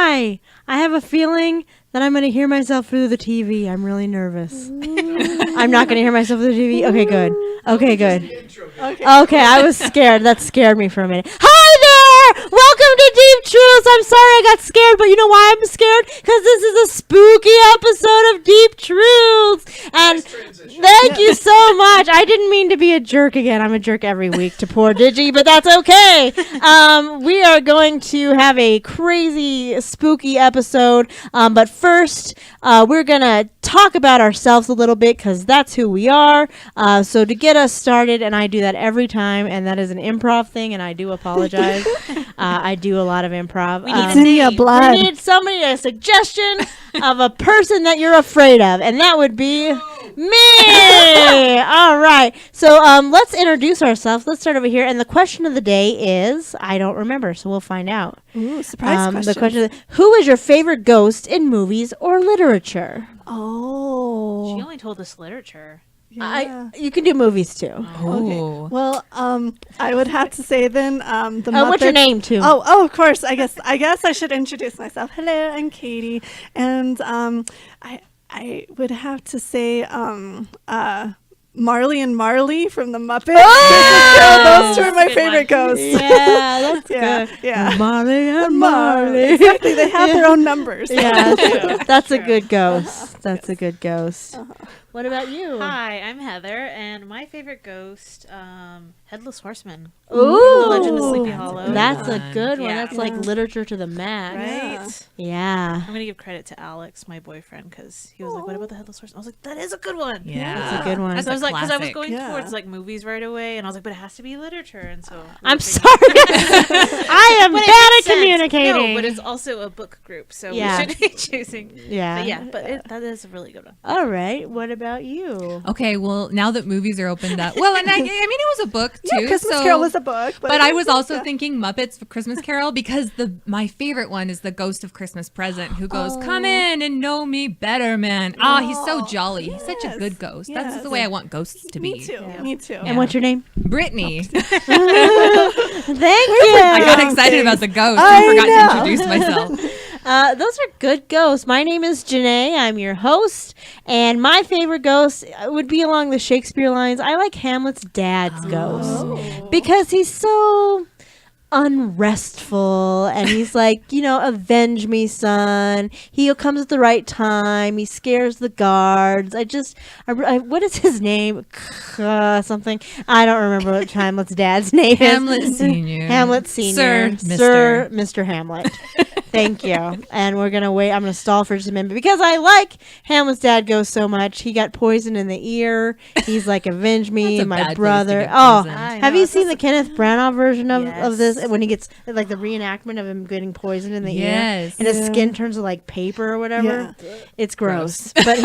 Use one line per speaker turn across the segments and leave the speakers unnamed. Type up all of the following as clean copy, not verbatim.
Hi. I have a feeling that I'm going to hear myself through the TV. I'm really nervous. I'm not going to hear myself through the TV. Okay, good. Okay, good. Okay, I was scared. That scared me for a minute. Hi there! Welcome to Deep Truths. I'm sorry I got scared, but you know why I'm scared? Because this is a spooky episode of Deep Truths. And thank you so much. I didn't mean to be a jerk again. I'm a jerk every week to poor Digi, but that's okay. We are going to have a crazy, spooky episode. But first, we're going to talk about ourselves a little bit because that's who we are. So to get us started, and I do that every time, and that is an improv thing, and I do apologize. I do a lot we need somebody, a suggestion of a person that you're afraid of, and that would be me. All right. So let's introduce ourselves. Let's start over here. And the question of the day is, I don't remember, so we'll find out.
Ooh, surprise question.
The question is, who is your favorite ghost in movies or literature?
Oh.
She only told us literature.
Yeah.
You can do movies too.
Okay. Well, I would have to say then the Muppets.
What's your name too?
Oh, of course. I guess I should introduce myself. Hello, I'm Katie, and I would have to say Marley and Marley from the Muppets.
Oh!
Those two are my favorite ghosts.
Yeah, that's good.
Yeah.
Marley and Marley.
Exactly. They have their own numbers.
Yeah, that's a good ghost. That's a good ghost. What about you?
Hi, I'm Heather, and my favorite ghost, Headless Horseman.
Ooh,
The Legend of Sleepy Hollow.
That's a good one.
Yeah.
That's like literature to the max.
Right?
Yeah.
I'm going to give credit to Alex, my boyfriend, because he was like, what about the Headless Horseman? I was like, that is a good one.
Yeah.
That's a good one.
And so I was like, because I was going
Yeah.
towards like movies right away, and I was like, but it has to be literature. And so
I'm sorry. I am
But it
bad
makes
at
sense.
communicating.
No, but it's also a book group, so
Yeah.
we should be choosing.
Yeah.
But that is a really good one.
All right. What about you?
Okay, well, now that movies are opened up, well, and I mean, it was a book too.
Yeah, Christmas Carol was a book,
but I was also thinking Muppets for Christmas Carol because my favorite one is the Ghost of Christmas Present, who goes, "Come in and know me better, man." He's so jolly. He's such a good ghost.
Yes.
That's the way I want ghosts to be.
Me too.
Yeah.
Me too.
And what's your name?
Brittany.
Thank you.
I got excited about the ghost. I forgot to introduce myself.
Those are good ghosts. My name is Janae. I'm your host. And my favorite ghost would be along the Shakespeare lines. I like Hamlet's dad's ghost because he's so unrestful and he's like, avenge me, son. He comes at the right time. He scares the guards. What is his name? Something. I don't remember what Hamlet's dad's name is.
Hamlet Senior.
Hamlet Senior. Sir, Mr. Hamlet. Thank you. And we're going to wait. I'm going to stall for just a minute because I like Hamlet's dad ghost so much. He got poisoned in the ear. He's like, avenge me,
That's a
my
bad place to
brother.
get
Oh,
poisoned.
have you seen the Kenneth Branagh version of
Yes.
this? When he gets like the reenactment of him getting poisoned in the ear.
Yes.
And his skin turns to like paper or whatever.
Yeah.
It's gross. But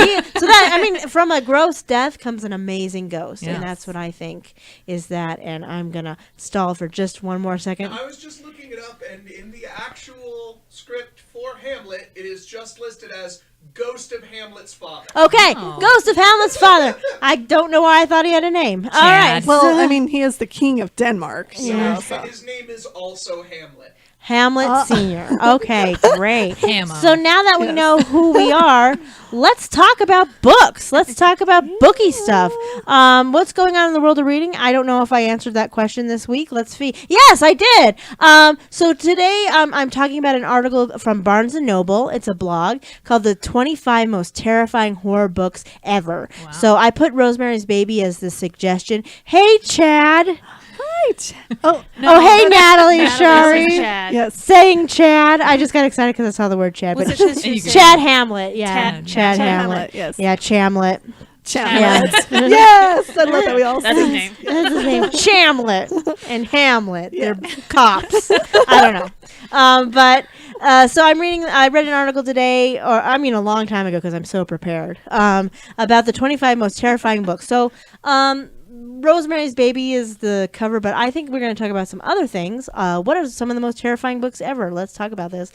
from a gross death comes an amazing ghost.
Yes.
And that's what I think is that. And I'm going to stall for just one more second.
I was just looking it up, and in the actual script for Hamlet, it is just listed as Ghost of Hamlet's father.
Okay,
Oh.
Ghost of Hamlet's father. I don't know why I thought he had a name. All right.
Chad.
Well, I mean, he is the king of Denmark.
Yeah.
And his name is also Hamlet.
Hamlet Senior. Okay, great.
Hammer.
So now that we know who we are, let's talk about books. Let's talk about booky stuff. What's going on in the world of reading? I don't know if I answered that question this week. Let's see. Yes, I did. So today I'm talking about an article from Barnes & Noble. It's a blog called The 25 Most Terrifying Horror Books Ever.
Wow.
So I put Rosemary's Baby as the suggestion. Hey, Chad.
Oh,
Hey, Natalie Shari.
Chad.
yes.
Saying Chad. I just got excited because I saw the word Chad.
Was
But
it just you saying-
Chad Hamlet. Yeah. Chad Hamlet.
Hamlet, yes.
Yeah, Chamlet.
Chamlet.
Yeah.
Yes, I love that we all
That's his name.
That's his name. Chamlet and Hamlet. They're cops. I don't know. So I read an article today, a long time ago because I'm so prepared, about the 25 most terrifying books. So, Rosemary's Baby is the cover, but I think we're going to talk about some other things. What are some of the most terrifying books ever? Let's talk about this.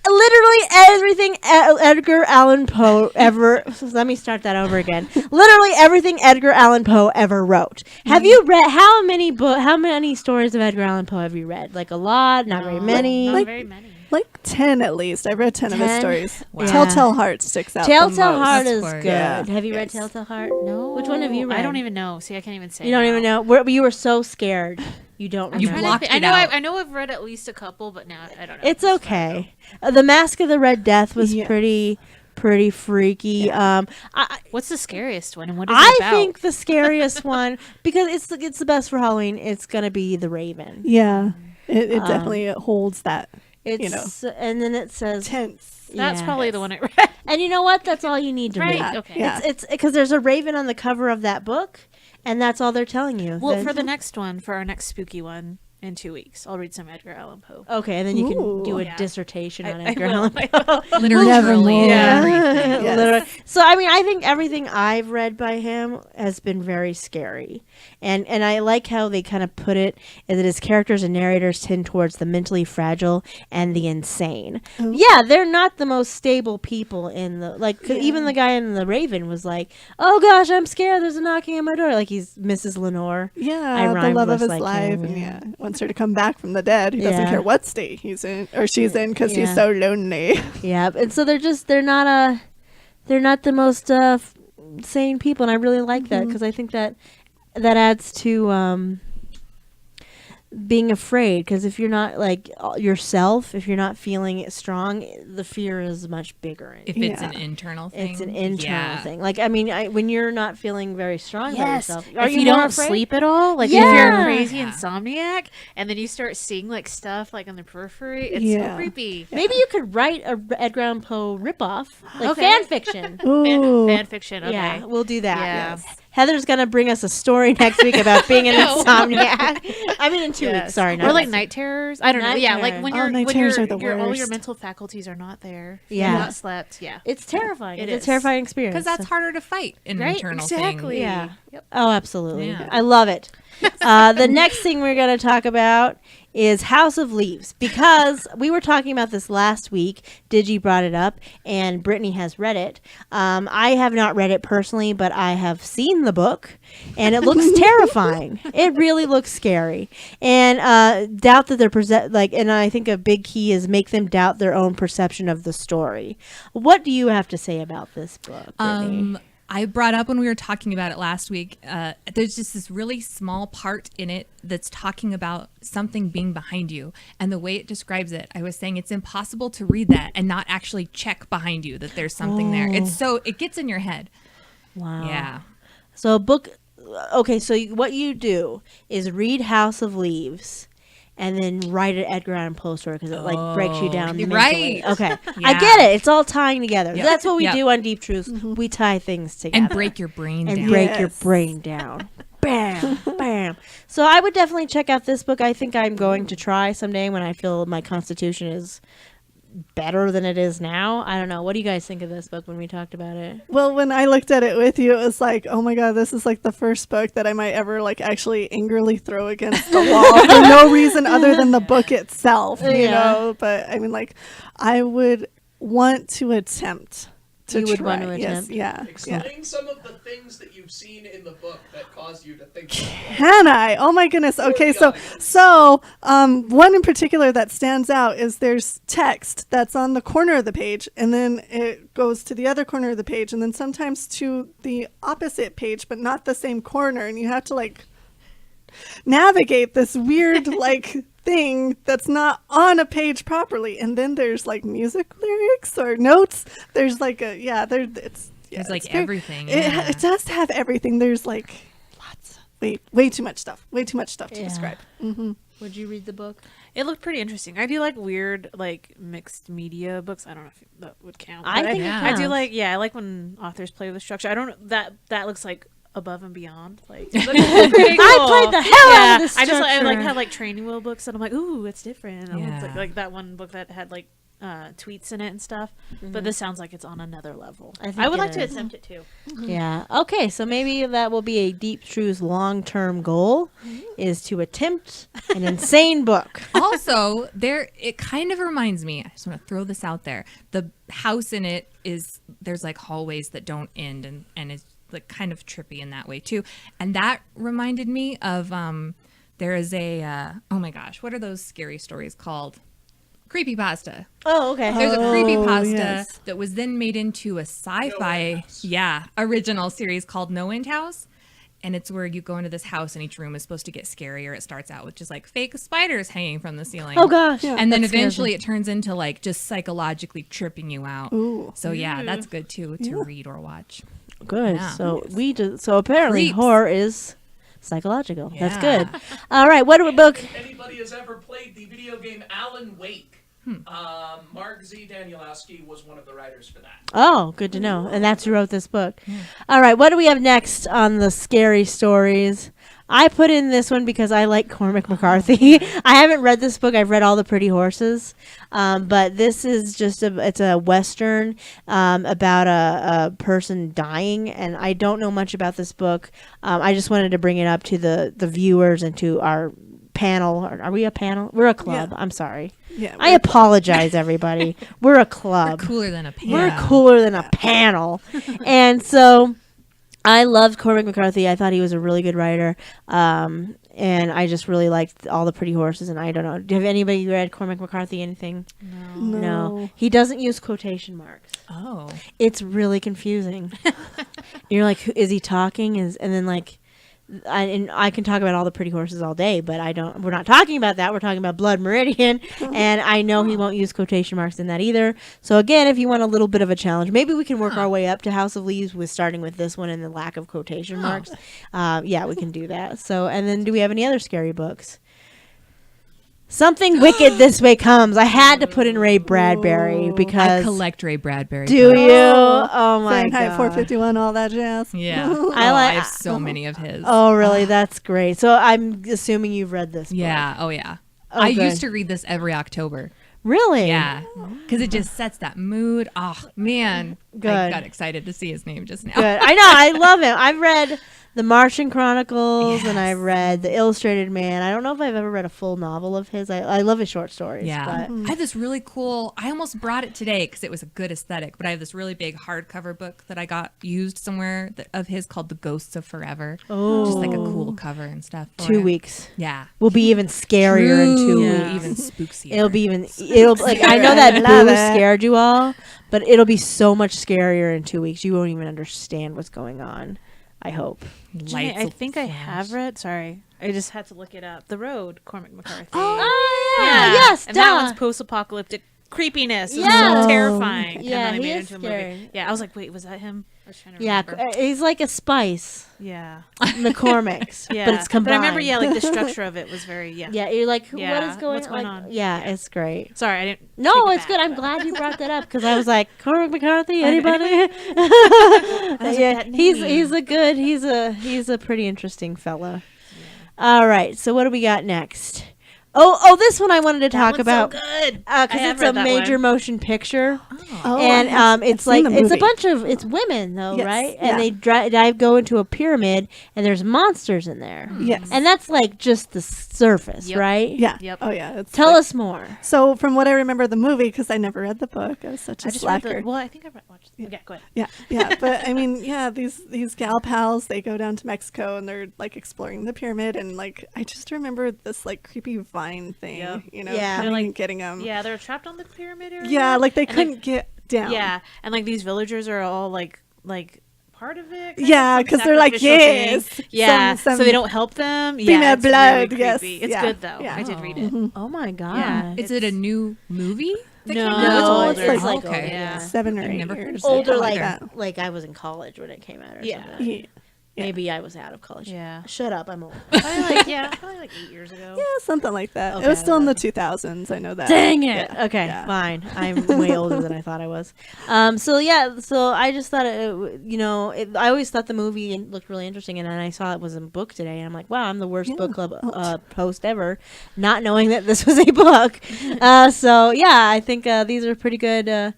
Literally everything Edgar Allan Poe ever. Let me start that over again. Literally everything Edgar Allan Poe ever wrote. Have you read how many stories of Edgar Allan Poe have you read? Like a lot, not very many.
Not very many.
Like 10 at least. I've read 10 of his
10?
stories.
Wow.
Telltale Heart sticks out the
Telltale
most.
Heart
That's
is
for-
good.
Yeah.
Have you read
Yes.
Telltale Heart?
No.
Which one have you read?
I don't even know. See, I can't even say.
You don't
now.
even know. You were so scared. You don't
I'm
You
remember.
trying to
blocked
think.
it out.
I know I've read at least a couple, but now I don't know.
It's okay. The Mask of the Red Death was
Yeah.
pretty freaky.
What's the scariest one, and what is it about?
I think the scariest one, because it's the best for Halloween. It's gonna be the Raven.
Yeah. It definitely holds that
It's and then it says
tense.
That's
yeah.
probably the one I read.
And you know what? That's all you need to
Right.
read.
Okay.
Yeah.
It's because there's a raven on the cover of that book, and that's all they're telling you.
Well,
That-
for the next one, for our next spooky one in 2 weeks, I'll read some Edgar Allan Poe.
okay, and then you can
Ooh.
do a
Yeah.
dissertation on
I
Edgar
will.
Allan Poe.
Literally,
Nevermore.
everything.
Yes.
Literally. So I mean, I think everything I've read by him has been very scary, and I like how they kind of put it is that his characters and narrators tend towards the mentally fragile and the insane.
Oh.
Yeah, they're not the most stable people in the 'cause even the guy in the Raven was like, "Oh gosh, I'm scared. There's a knocking on my door." Like he's Mrs. Lenore. I
Yeah, the
rhymed
love of
with
his
like
life,
him,
and
yeah.
wants her to come back from the dead. He doesn't
Yeah.
care what state he's in or she's in because
Yeah.
he's so lonely.
Yeah, and so they're not the most sane people, and I really like that because I think that adds to being afraid. Because if you're not like yourself, if you're not feeling it strong, the fear is much bigger.
If it's an
Yeah.
internal thing.
It's an internal
yeah.
thing. Like I mean, when you're not feeling very strong about yourself, are
if you
more
don't
afraid?
sleep at all, like if
Yeah.
you're a crazy
Yeah.
insomniac, and then you start seeing like stuff like on the periphery, it's
Yeah.
so creepy.
Maybe you could write a Edgar Allan Poe ripoff, like
Okay.
fan fiction.
Ooh.
Fan fiction. Okay.
Yeah, we'll do that.
Yeah.
Yes. Heather's gonna bring us a story next week about being an insomniac. I mean, in 2
Yes.
weeks. Sorry,
Or
not
like
next
night terrors. I don't know.
Night
Yeah, like
terror.
when
Oh,
you're
night
when
terrors
you're,
are the
all your
worst.
mental faculties are not there.
Yeah.
You've not slept. Yeah.
It's terrifying.
It
It's
is.
a terrifying experience.
Because that's harder to fight an
Right?
internal
Exactly.
thing.
Yeah.
Yep.
Oh, absolutely.
Yeah.
I love it. The next thing we're going to talk about is House of Leaves, because we were talking about this last week. Digi brought it up, and Brittany has read it. I have not read it personally, but I have seen the book, and it looks terrifying. It really looks scary, and doubt that they're and I think a big key is make them doubt their own perception of the story. What do you have to say about this book, Brittany?
I brought up when we were talking about it last week, there's just this really small part in it that's talking about something being behind you. And the way it describes it, I was saying it's impossible to read that and not actually check behind you that there's something there. It gets in your head.
Wow.
Yeah.
So a book. Okay, so what you do is read House of Leaves, and then write an Edgar Allan Poe story because it like breaks you down.
Right.
mentally. Okay, I
Yeah.
get it. It's all tying together.
Yep.
That's what we
Yep.
do on Deep Truths. We tie things together
And break your brain
and
down.
break your
Yes.
brain down. Bam, bam. So I would definitely check out this book. I think I'm going to try someday when I feel my constitution is better than it is now. I don't know. What do you guys think of this book when we talked about it?
Well, when I looked at it with you, it was like, oh my God, this is like the first book that I might ever like actually angrily throw against the wall for no reason other than the book itself, you
Yeah.
know? But I mean, like, I would want to attempt to
You would
try.
want to
Yes,
attempt?
yeah.
Explain some of the things that you've seen in the book that caused you to think that.
Can I? Oh my goodness. Okay, so one in particular that stands out is there's text that's on the corner of the page, and then it goes to the other corner of the page, and then sometimes to the opposite page, but not the same corner, and you have to like navigate this weird like thing that's not on a page properly. And then there's like music lyrics or notes. There's like it's
like
very-
everything,
It,
yeah.
it does have everything. There's like lots. Way too much stuff. Way too much stuff to
Yeah.
describe. Mm-hmm.
Would you read the book?
It looked pretty interesting. I do like weird, like mixed media books. I don't know if that would count.
I
but
think it
I do
counts.
like. Yeah, I like when authors play with structure. I don't. That looks like above and beyond. Like it looks pretty cool.
I played the hell out of this
I just I like
structure.
had like training wheel books, and I'm like, ooh, it's different. And
Yeah.
it's like that one book that had like tweets in it and stuff. But this sounds like it's on another level.
I think
I would
it
like to
is.
attempt it too.
Yeah. Okay. So maybe that will be a Deep Truths long-term goal, is to attempt an insane book.
Also, it kind of reminds me, I just want to throw this out there. The house in it there's like hallways that don't end and it's like kind of trippy in that way too. And that reminded me of there is a oh my gosh, what are those scary stories called? Creepypasta.
Oh, okay.
There's a
Oh,
creepypasta
yes.
that was then made into a sci-fi, original series called No End House. And it's where you go into this house and each room is supposed to get scarier. It starts out with just like fake spiders hanging from the ceiling.
Oh gosh.
Yeah.
And then
That scares
eventually
me.
it turns into like just psychologically tripping you out.
Ooh.
So yeah, that's good too to read or watch.
Good.
Yeah.
So apparently
Creeps.
horror is psychological. That's
Yeah.
good. All right. What book?
If anybody has ever played the video game Alan Wake, Mark Z. Danielowski was one of the writers for that.
Oh, good to know. And that's who wrote this book. All right. What do we have next on the scary stories? I put in this one because I like Cormac McCarthy. I haven't read this book. I've read All the Pretty Horses. But this is just it's a Western about a person dying. And I don't know much about this book. I just wanted to bring it up to the viewers and to our panel. Are we a panel? We're a club.
Yeah.
I'm sorry.
Yeah.
I apologize, everybody. We're a club.
Cooler than a pan.
We're cooler than a panel. And so I loved Cormac McCarthy. I thought he was a really good writer. And I just really liked All the Pretty Horses. And I don't know. Have anybody read Cormac McCarthy? Anything? No. He doesn't use quotation marks.
Oh.
It's really confusing. You're like, is he talking? And then like, I can talk about All the Pretty Horses all day, but we're not talking about that. We're talking about Blood Meridian, and I know he won't use quotation marks in that either. So again, if you want a little bit of a challenge, maybe we can work our way up to House of Leaves with starting with this one and the lack of quotation marks. Yeah, we can do that. So, and then do we have any other scary books? Something wicked this way comes. I had to put in Ray Bradbury because
I collect Ray Bradbury.
do
books.
you? Oh my
Fahrenheit
god.
451, all that jazz.
Yeah.
I
I have so many of his.
Oh really? That's great. So I'm assuming you've read this book.
Yeah. Oh yeah.
Oh,
I
good.
used to read this every October.
Really?
Yeah, because it just sets that mood. Oh man,
Good.
I got excited to see his name just now.
Good. I know. I love him. I've read The Martian Chronicles and I've read The Illustrated Man. I don't know if I've ever read a full novel of his. I love his short stories.
Yeah,
But
I have this really cool. I almost brought it today because it was a good aesthetic. But I have this really big hardcover book that I got used somewhere of his called The Ghosts of Forever.
Oh.
Just like a cool cover and stuff. for
2
it.
weeks.
Yeah,
Will be even scarier in 2
True.
weeks.
Even spookier.
It'll like I know that
Love
Boo
it.
scared you all, but it'll be so much scarier in 2 weeks. You won't even understand what's going on. I hope.
Jenny, I
will
think I
flash.
have read. Sorry, I just had to look it up. The Road, Cormac McCarthy.
Oh
yeah,
yes,
and that
duh.
one's post-apocalyptic creepiness. It was
Yeah.
so terrifying. And
Yeah,
then they
he
made
is
it into a
scary.
movie. Yeah, I was like, wait, was that him? I was trying to
Yeah,
remember.
he's like a spice.
Yeah,
McCormick's,
yeah.
but it's combined.
But I remember, yeah, like the structure of it was very, yeah.
Yeah, you're like, what
Yeah,
is going,
what's going
like,
on?
Yeah,
Yeah.
it's great.
Sorry, I didn't.
No,
take it
it's
back,
good. I'm
but-
glad you brought that up because I was like, Cormac McCarthy, anybody? Yeah,
that
he's
name.
he's a pretty interesting fella. All right, so what do we got next? Oh, this one I wanted to talk about
So good.
because
I have
it's a
read that
major
one.
motion picture.
Oh,
And it's
I've seen
like
the
it's a
movie.
bunch of it's women though,
Yes,
right?
yeah.
And they go into a pyramid and there's monsters in there.
Yes.
And that's like just the surface,
Yep.
right?
Yeah.
Yep.
Oh, yeah. It's
Tell
like-
us more.
So, from what I remember of the movie, because I never read the book, I was such a
I just read
slacker.
the. Well, I think I watched. Yeah, go ahead.
Yeah. But I mean, yeah, these gal pals, they go down to Mexico and they're like exploring the pyramid, and like I just remember this like creepy vine thing,
Yep.
you know,
Yeah.
coming
They're,
and
like-
getting them.
Yeah, they're trapped on the pyramid area.
Yeah, like they
And,
couldn't get down.
Yeah, and like these villagers are all like part of it. kind
Yeah,
of, some
'cause they're like,
sacrificial thing.
yes,
Yeah,
some
so they don't help them.
female
Yeah, it's
blood,
really
yes,
creepy. It's
yeah,
good though.
yeah.
I did read it.
Oh my god.
Yeah.
Is it a new movie? that
No,
came out?
No,
it's
it's
older.
like
Okay.
older,
Yeah.
7 or
I've
8
never heard of
years.
it.
Older
Yeah,
like
that.
like I was in college when it came out or
Yeah.
something.
Yeah.
Maybe I was out of college.
Yeah.
Shut up, I'm old.
Probably like 8 years ago.
Yeah, something like that.
Okay,
It was still in the
okay.
2000s. I know that.
Dang it.
Yeah.
Okay,
Yeah.
fine. I'm way older than I thought I was. So I just thought I always thought the movie looked really interesting, and then I saw it was a book today, and I'm like, wow, I'm the worst book club host ever, not knowing that this was a book. So yeah, I think these are pretty good.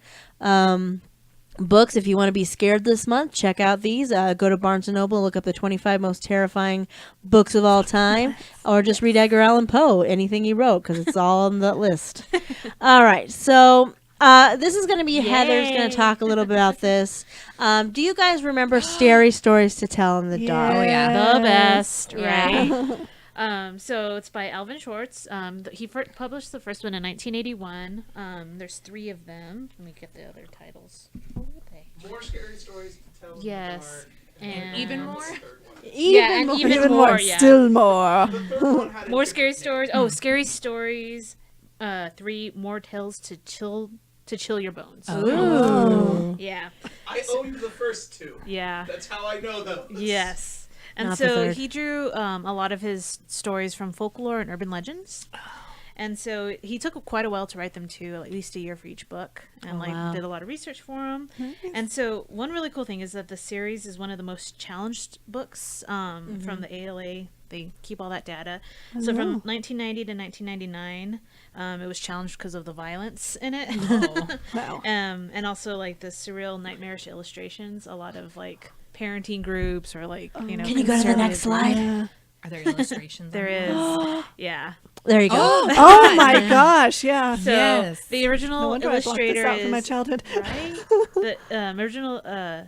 Books. If you want to be scared this month, check out these. Go to Barnes & Noble, look up the 25 most terrifying books of all time, or just read Edgar Allan Poe, anything he wrote, because it's all on the list. All right, so this is going to be Heather's going to talk a little bit about this. Do you guys remember Scary Stories to Tell in the Dark?
Oh, yeah.
The best,
Yeah.
right? So it's by Alvin Schwartz. He published the first one in 1981. There's 3 of them. Let me get the other titles. What were they?
More scary stories to tell.
Yes.
In the dark,
And
even
the
more?
third one.
And even more, yeah.
Still more.
The third one had a
More
different
scary
name.
stories. Oh, scary stories. 3 more tales to chill your bones.
Oh.
Yeah.
I owned the first 2.
Yeah.
That's how I know those.
Yes. And
Not the
so
third.
he drew a lot of his stories from folklore and urban legends. And so he took quite a while to write them too, at least a year for each book, and
wow.
did a lot of research for them. And so one really cool thing is that the series is one of the most challenged books from the ALA. They keep all that data. So from 1990 to 1999, it was challenged because of the violence in it.
Wow.
And also like the surreal, nightmarish illustrations. A lot of like parenting groups or like
Can you go to the next
conservative-
slide?
Yeah.
Are there illustrations?
There
on
is. Yeah.
There you go.
Oh my gosh, yeah.
So
Yes.
the original
No wonder I blocked this
illustrator
out from my
is
childhood.
right. The original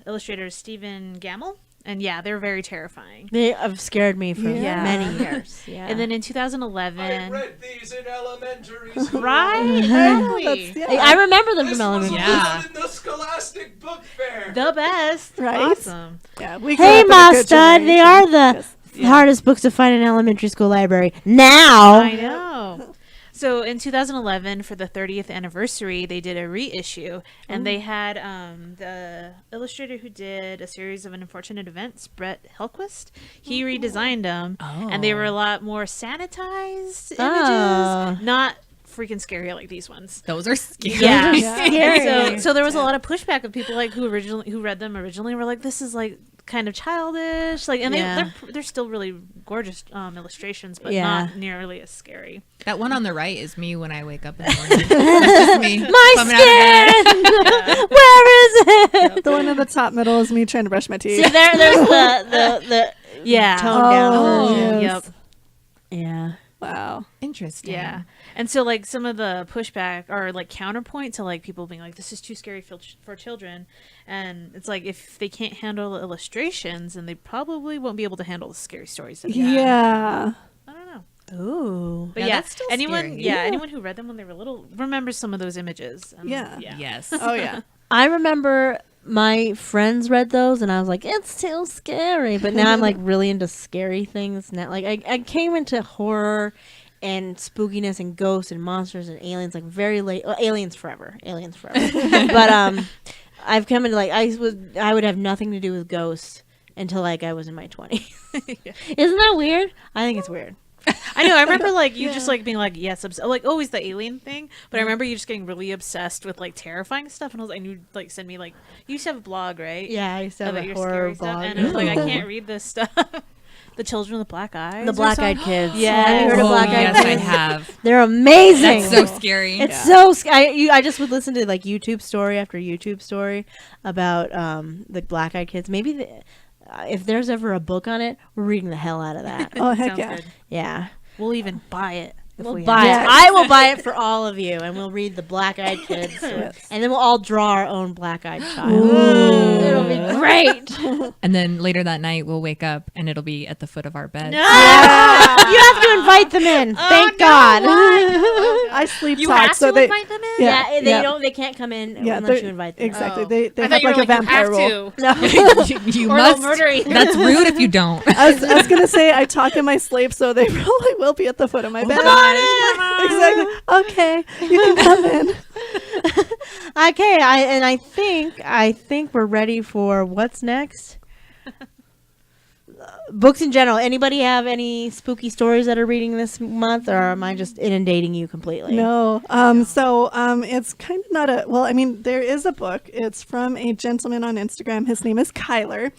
illustrator is Stephen Gamble, and yeah, they're very terrifying.
They have scared me for
Yeah.
many years. Yeah.
And then in
I
2011,
read these in elementary school.
right?
That's-
Exactly.
yeah.
I remember them
This
from
was
elementary.
Yeah.
allowed in the Scholastic Book Fair.
The best.
Right?
Awesome.
Yeah, we grew
Hey,
up in a good
Master, they
generation.
are the
Yes.
hardest books to find in an elementary school library. Now.
I know. So in 2011, for the 30th anniversary, they did a reissue, and they had the illustrator who did a series of unfortunate events, Brett Helquist. He redesigned them, and they were a lot more sanitized images,
Oh.
not freaking scary like these ones.
Those are scary.
Yeah.
Scary.
So there was a lot of pushback of people like who read them originally were like, this is like kind of childish, like, and
Yeah.
they're still really gorgeous illustrations, but
Yeah.
not nearly as scary.
That one on the right is me when I wake up in the morning. It's just me.
My
coming out of bed.
skin! Where is it?
The one in the top middle is me trying to brush my teeth.
See, there's the
Yeah.
toned down
Oh,
version.
yes.
Yep.
Yeah.
Wow.
Interesting.
Yeah. And so like some of the pushback or like counterpoint to like people being like, this is too scary for children. And it's like, if they can't handle the illustrations, then they probably won't be able to handle the scary stories. that they have.
Yeah.
I don't know.
Ooh.
But
Yeah,
yeah,
that's still
anyone,
scary.
yeah, anyone who read them when they were little remembers some of those images.
Yeah.
Yes.
Oh yeah.
I remember my friends read those, and I was like, it's too scary. But now I'm like really into scary things now. Like I came into horror and spookiness and ghosts and monsters and aliens like very late. Well, aliens forever. But I've come into like I would have nothing to do with ghosts until like I was in my 20s. Isn't that weird? I think it's weird.
I know. I remember like you just like being like, yes, like always the alien thing. But I remember you just getting really obsessed with like terrifying stuff. And I was like, and you'd like send me like, you used to have a blog, right?
Yeah, I used to have
About
a
your
horror
scary stuff.
blog.
And I was like, I can't read this stuff. The Children with Black Eyes.
The
or
Black-Eyed
something?
Kids.
Yeah.
Have you heard of
Oh,
Black-Eyed
yes,
Kids?
I have.
They're amazing.
That's so scary.
It's so I just would listen to like YouTube story after YouTube story about the Black Eyed Kids. Maybe if there's ever a book on it, we're reading the hell out of that.
Oh heck
Sounds
yeah.
good.
Yeah,
We'll even buy it. If
we'll
we
buy
have
it.
to.
I will buy it for all of you, and we'll read the Black Eyed Kids, story. And then we'll all draw our own Black Eyed Child. It'll be great.
And then later that night, we'll wake up and it'll be at the foot of our bed.
You have to invite them in. Thank God.
I sleep
You
talk,
have
so
to
they
invite them in?
Yeah, they
yeah.
don't. They can't come in
Yeah,
unless
they're-
you invite them.
exactly.
Oh.
They
I
have
thought you
like
were
a vampire
you
rule.
have to.
No.
you
Or
must.
they'll murder you.
That's rude if you don't.
I was gonna say I talk in my sleep, so they probably will be at the foot of my bed. Exactly. Okay, you can come in.
Okay, I think we're ready for what's next. Books in general. Anybody have any spooky stories that are reading this month, or am I just inundating you completely?
No. So it's kind of not a. Well, I mean, there is a book. It's from a gentleman on Instagram. His name is Kyler.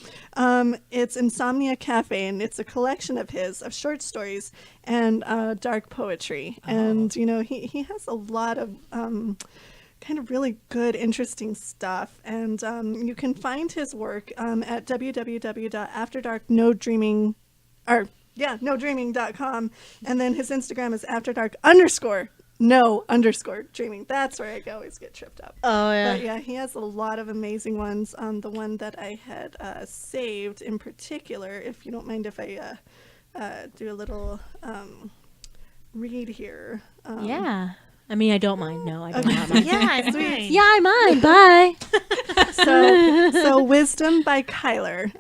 It's Insomnia Cafe, and it's a collection of short stories and dark poetry. And you know, he has a lot of kind of really good, interesting stuff. And you can find his work at www.afterdreaming.com. And then his Instagram is afterdark_no_dreaming. That's where I always get tripped up.
Oh yeah.
But yeah, he has a lot of amazing ones. The one that I had saved in particular, if you don't mind if I do a little read here.
Yeah. I mean, I don't mind. No, I don't mind.
Yeah, I mind.
Yeah, I mind. Bye.
So Wisdom by Kyler.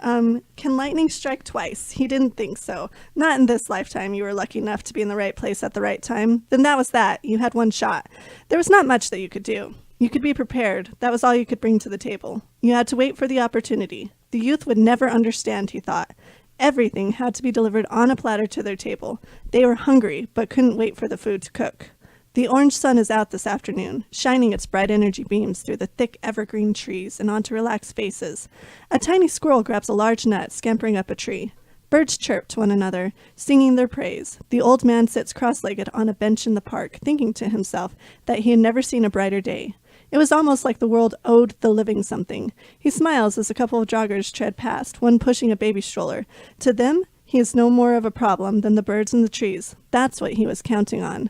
Can lightning strike twice? He didn't think so. Not in this lifetime. You were lucky enough to be in the right place at the right time. Then that was that. You had one shot. There was not much that you could do. You could be prepared. That was all you could bring to the table. You had to wait for the opportunity. The youth would never understand, he thought. Everything had to be delivered on a platter to their table. They were hungry, but couldn't wait for the food to cook. The orange sun is out this afternoon, shining its bright energy beams through the thick evergreen trees and onto relaxed faces. A tiny squirrel grabs a large nut, scampering up a tree. Birds chirp to one another, singing their praise. The old man sits cross-legged on a bench in the park, thinking to himself that he had never seen a brighter day. It was almost like the world owed the living something. He smiles as a couple of joggers tread past, one pushing a baby stroller. To them, he is no more of a problem than the birds in the trees. That's what he was counting on.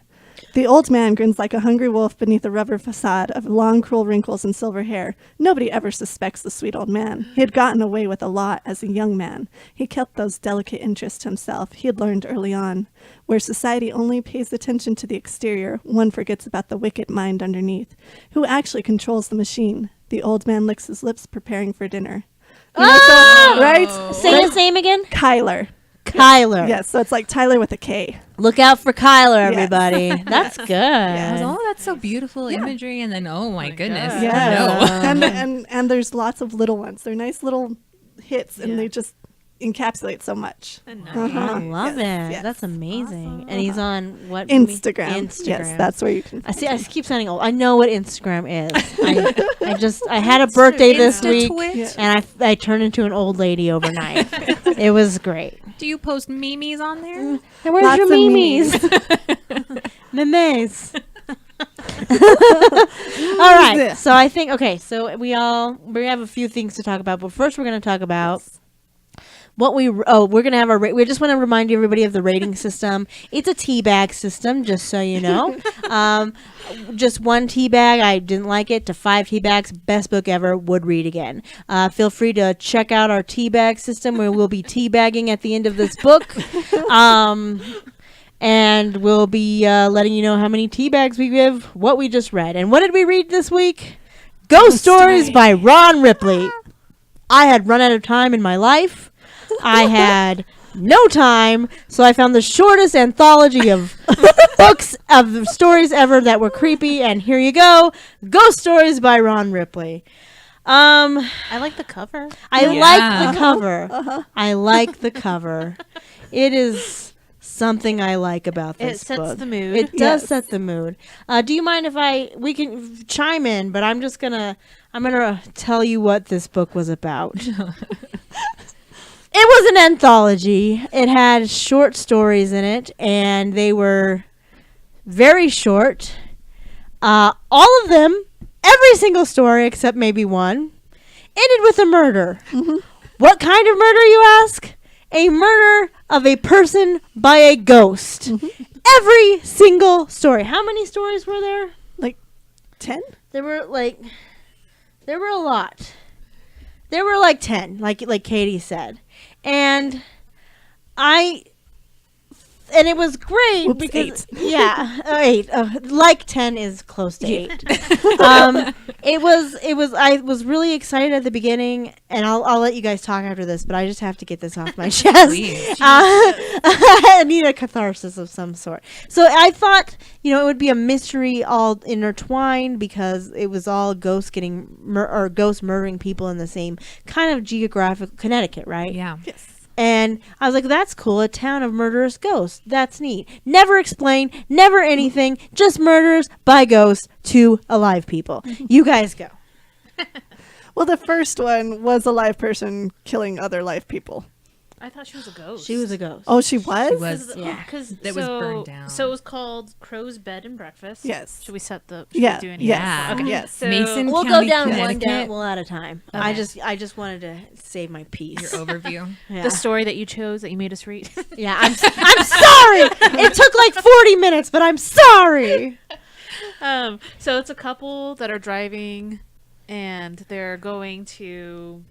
The old man grins like a hungry wolf beneath a rubber facade of long, cruel wrinkles and silver hair. Nobody ever suspects the sweet old man. He had gotten away with a lot as a young man. He kept those delicate interests to himself. He had learned early on. Where society only pays attention to the exterior, one forgets about the wicked mind underneath. Who actually controls the machine? The old man licks his lips, preparing for dinner. Right?
Say his name again.
Kyler.
Kyler.
Yes, so it's like Tyler with a K.
Look out for Kyler, everybody. That's good.
Oh, that's so beautiful imagery, and then oh my goodness,
God.
Yeah. And there's lots of little ones. They're nice little hits, and they just encapsulate so much.
I love it.
yes.
That's amazing. And he's on what?
Instagram.
Instagram.
Yes, that's where you can.
I see. I keep sounding old. I know what Instagram is. I had a birthday this week,
Twitch.
and I turned into an old lady overnight. It was great.
Do you post memes on there?
And where's
Lots
your
of
memes? Memes. All right. So I think so we have a few things to talk about, but first we're going to talk about what we're going to have we just want to remind everybody of the rating system. It's a tea bag system, just so you know. Just one tea bag, I didn't like it, to 5 tea bags, best book ever, would read again. Feel free to check out our tea bag system, where we'll be tea bagging at the end of this book. And we'll be letting you know how many tea bags we give, what we just read. And what did we read this week? Ghost Stories by Ron Ripley. I had run out of time in my life. I had no time, so I found the shortest anthology of books of stories ever that were creepy, and here you go. Ghost Stories by Ron Ripley.
I like the cover.
I like the cover. I like the cover. It is something I like about this
It sets
book.
the mood.
It does set the mood. Do you mind if we can chime in, but I'm gonna tell you what this book was about. It was an anthology. It had short stories in it, and they were very short. All of them, every single story except maybe one, ended with a murder. Mm-hmm. What kind of murder, you ask? A murder of a person by a ghost. Mm-hmm. Every single story. How many stories were there?
Like 10?
There were a lot. There were like 10, like Katie said. And it was great.
Oops,
because
8.
Yeah, 8. Like 10 is close to 8. It was. I was really excited at the beginning, and I'll let you guys talk after this, but I just have to get this off my chest. I need a catharsis of some sort. So I thought, it would be a mystery all intertwined, because it was all ghosts ghosts murdering people in the same kind of geographic Connecticut, right?
Yeah.
Yes.
And I was like, that's cool. A town of murderous ghosts. That's neat. Never explained. Never anything. Just murders by ghosts to alive people. You guys go.
Well, the first one was a live person killing other live people.
I thought she was a ghost.
She was a ghost.
Oh, she was?
She was.
Yeah.
That was burned down.
So it was called Crow's Bed and Breakfast.
Yes.
Should we set the?
Yeah.
We do any
Yeah.
Okay.
Yes.
So
Mason
We'll
County,
go down
Connecticut.
one down. We'll out of time.
Okay.
I just wanted to save my piece.
Your overview.
Yeah.
the story that you chose that you made us read.
Yeah, I'm sorry. It took like 40 minutes, but I'm sorry.
So it's a couple that are driving, and they're going to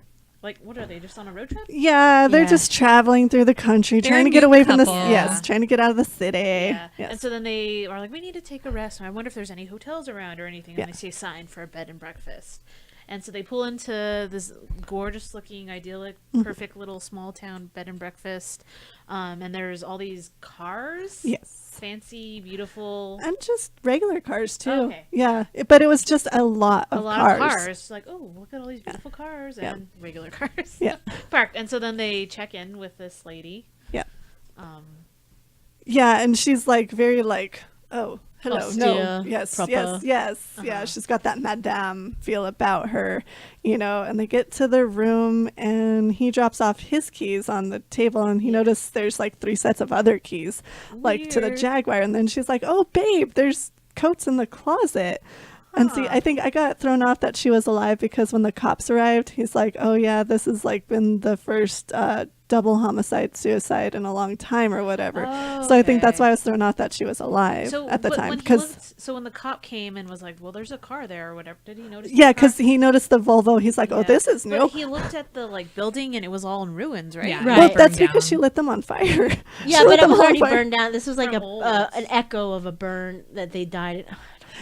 Like, what are they? Just on a road trip?
Yeah, they're
Yeah.
just traveling through the country,
They're
trying
a
to get
new
away from the
couple.
yes, trying to get out of the city.
Yeah.
Yes.
And so then they are like, we need to take a rest. And I wonder if there's any hotels around or anything.
Yeah.
And they see a sign for a bed and breakfast. And so they pull into this gorgeous looking, idyllic, perfect little small town bed and breakfast. And there's all these cars.
Yes.
Fancy, beautiful.
And just regular cars too.
Okay.
Yeah, but it was just a lot of
A lot
cars.
of cars. Like, oh, look at all these beautiful cars
Yeah.
and regular cars.
Yeah.
Parked. And so then they check in with this lady.
Yeah.
Um,
Yeah, and she's like very like, oh, hello, no,
Austere,
yes,
proper.
yes, yeah. She's got that madame feel about her, and they get to their room, and he drops off his keys on the table, and he noticed there's like 3 sets of other keys, like to the
Weird.
Jaguar, and then she's like, oh, babe, there's coats in the closet. And see, I think I got thrown off that she was alive because when the cops arrived, he's like, oh, yeah, this has like been the first double homicide suicide in a long time or whatever.
Oh,
So I think that's
okay.
why I was thrown off that she was alive
So
at the
but
time.
when he
Because
looked, so when the cop came and was like, "Well, there's a car there" or whatever, did he notice?
yeah,
the car?
because he noticed the Volvo. He's like, oh,
Yeah.
this is
But
new.
he looked at the like building and it was all in ruins, right?
Yeah.
Right.
Well,
burned
that's because
down.
she lit them on fire.
Yeah,
She
but
lit
it
them
was
all on
already
fire.
burned down. This was like
They're old.
an echo of a burn that they died in.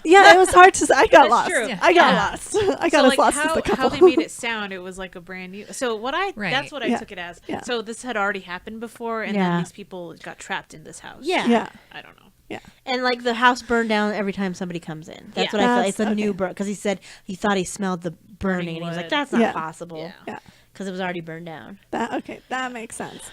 Yeah, it was hard to. I got
That's
lost.
true.
I got
Yeah.
lost. I got
so
as
like
lost
how,
as the couple.
how they made it sound, it was like a brand new. So
Right.
that's what I
Yeah.
took it as.
Yeah.
So this had already happened before, and
Yeah.
then these people got trapped in this house.
Yeah.
Yeah.
I don't know.
Yeah.
And like the house burned down every time somebody comes in. That's
Yeah.
what I felt.
That's-
It's a new
okay.
burn because he said he thought he smelled the burning, and he was like,
wood.
"That's not
Yeah.
possible,"
Yeah.
Yeah.
because it was already burned down.
That makes sense.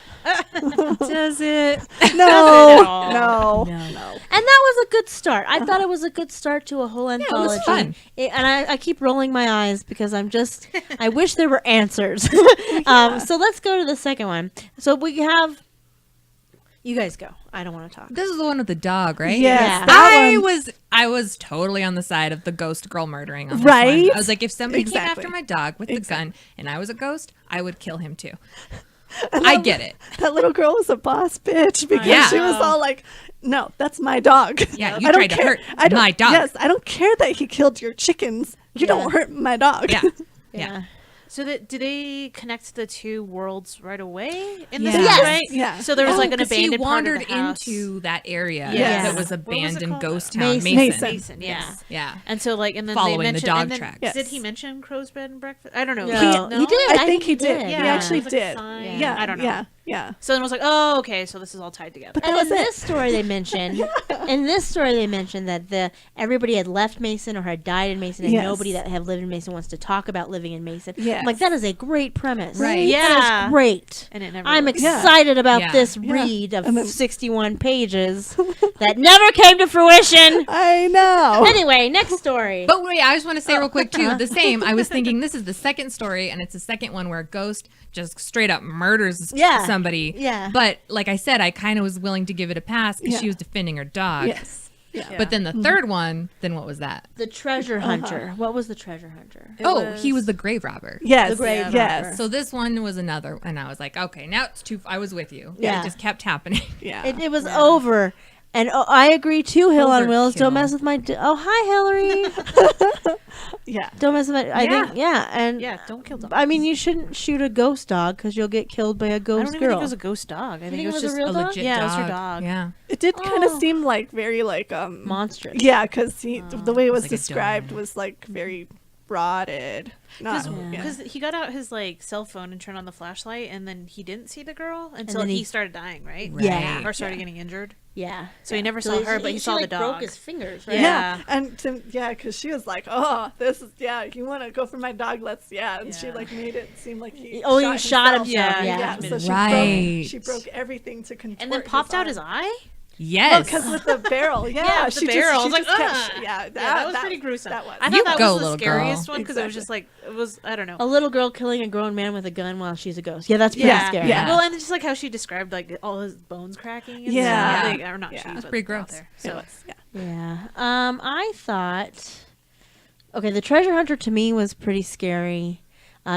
Does it?
No,
all.
no.
And that was a good start. I thought it was a good start to a whole
it was
anthology.
fun.
And I keep rolling my eyes because I'm just, I wish there were answers. So let's go to the second one. So we have, you guys go. I don't want to talk.
This is the one with the dog, right?
Yes,
Yeah.
that
I was totally on the side of the ghost girl murdering on this
Right?
one. I was like, if somebody came
Exactly.
after my dog with the gun and I was a ghost, I would kill him too. I get it.
That little girl was a boss bitch because
Yeah.
she was all like, "No, that's my dog."
Yeah, you
I don't
tried to
care.
hurt
I don't,
my dog.
Yes, I don't care that he killed your chickens. You don't hurt my dog.
Yeah.
Yeah.
So do they connect the two worlds right away in this
Yeah.
house,
Yes.
right?
Yeah.
So there was like an
'Cause he
abandoned part of
wandered
the house.
into that area
Yes.
that was
What was it
abandoned
called?
ghost town.
Mason.
Mason.
Mason, yes.
Yeah.
Yeah.
And so like, and then
Following
they
the
mentioned,
dog
and then,
tracks.
Yes.
Did he mention Crow's Bed and Breakfast? I don't know.
No, he did.
I think he did.
Yeah.
He actually
It was like a
did.
sign.
Yeah.
I don't know.
Yeah. Yeah.
So then I was like, oh, okay, so this is all tied together.
But
And
that
in
was it.
this story, they mentioned that everybody had left Mason or had died in Mason, and
Yes.
nobody that had lived in Mason wants to talk about living in Mason.
Yes.
I'm like, that is a great premise.
Right.
That
Yeah.
is great.
And it never
I'm
worked.
excited about
Yeah.
this
Yeah.
read of
And then-
61 pages that never came to fruition.
I know.
Anyway, next story.
But wait, I just want to say real quick too. The same. I was thinking this is the second story, and it's the second one where a ghost just straight up murders
Yeah.
somebody.
Yeah.
But like I said, I kind of was willing to give it a pass because
Yeah.
she was defending her dog.
Yes. Yeah.
But then the third one, then what was that?
The treasure hunter. What was the treasure hunter?
He was the grave robber.
Yes.
The grave
yes.
robber.
So this one was another, and I was like, okay, now it's too. I was with you.
Yeah.
It just kept happening.
Yeah.
It was over. And I agree too, Hill on Wheels. Don't
Overkill.
mess with my. Hi, Hillary.
yeah.
Don't mess with my. I
Yeah.
think, yeah. And
Yeah, don't kill dogs.
I mean, you shouldn't shoot a ghost dog because you'll get killed by a
I
ghost
don't even think
girl.
it was a ghost dog. I think
think
it
it
was
was a
just
real
A
dog?
legit
Yeah, it
dog.
was her dog.
Yeah.
It did kind of
Oh.
seem like very like
monstrous.
Yeah, because the way it was
like a
described
dome.
was like very rotted. Not,
Because he got out his like cell phone and turned on the flashlight, and then he didn't see the girl until
then
he
he-
started dying, right?
Yeah.
Or started getting injured.
Yeah.
So he never saw her, but he saw the dog.
broke his fingers, right?
Yeah,
Yeah.
and because she was like, "Oh, this is you want to go for my dog? Let's and she
Yeah.
like made it seem like he
Oh, he shot himself.
Yeah,
Yeah.
yeah.
So
Right.
she broke everything to contort.
And then popped out his eye.
Yes.
because with the barrel,
Yeah, with the
she
barrel. I
Just,
was
she
like,
just kept,
"Ugh."
yeah,
That was pretty gruesome.
That was.
I
You
thought that
go,
was the
little
scariest
girl.
one because it was just like it was. I don't know.
A little girl killing a grown man with a gun while she's a ghost. Yeah, that's pretty
Yeah,
scary.
yeah.
Well, and just like how she described like all his bones cracking. And
Yeah.
stuff. Like, or not.
Yeah.
She,
That's
but
pretty
out
gross.
there.
It
So
was, yeah.
Yeah. I thought. Okay, the treasure hunter to me was pretty scary.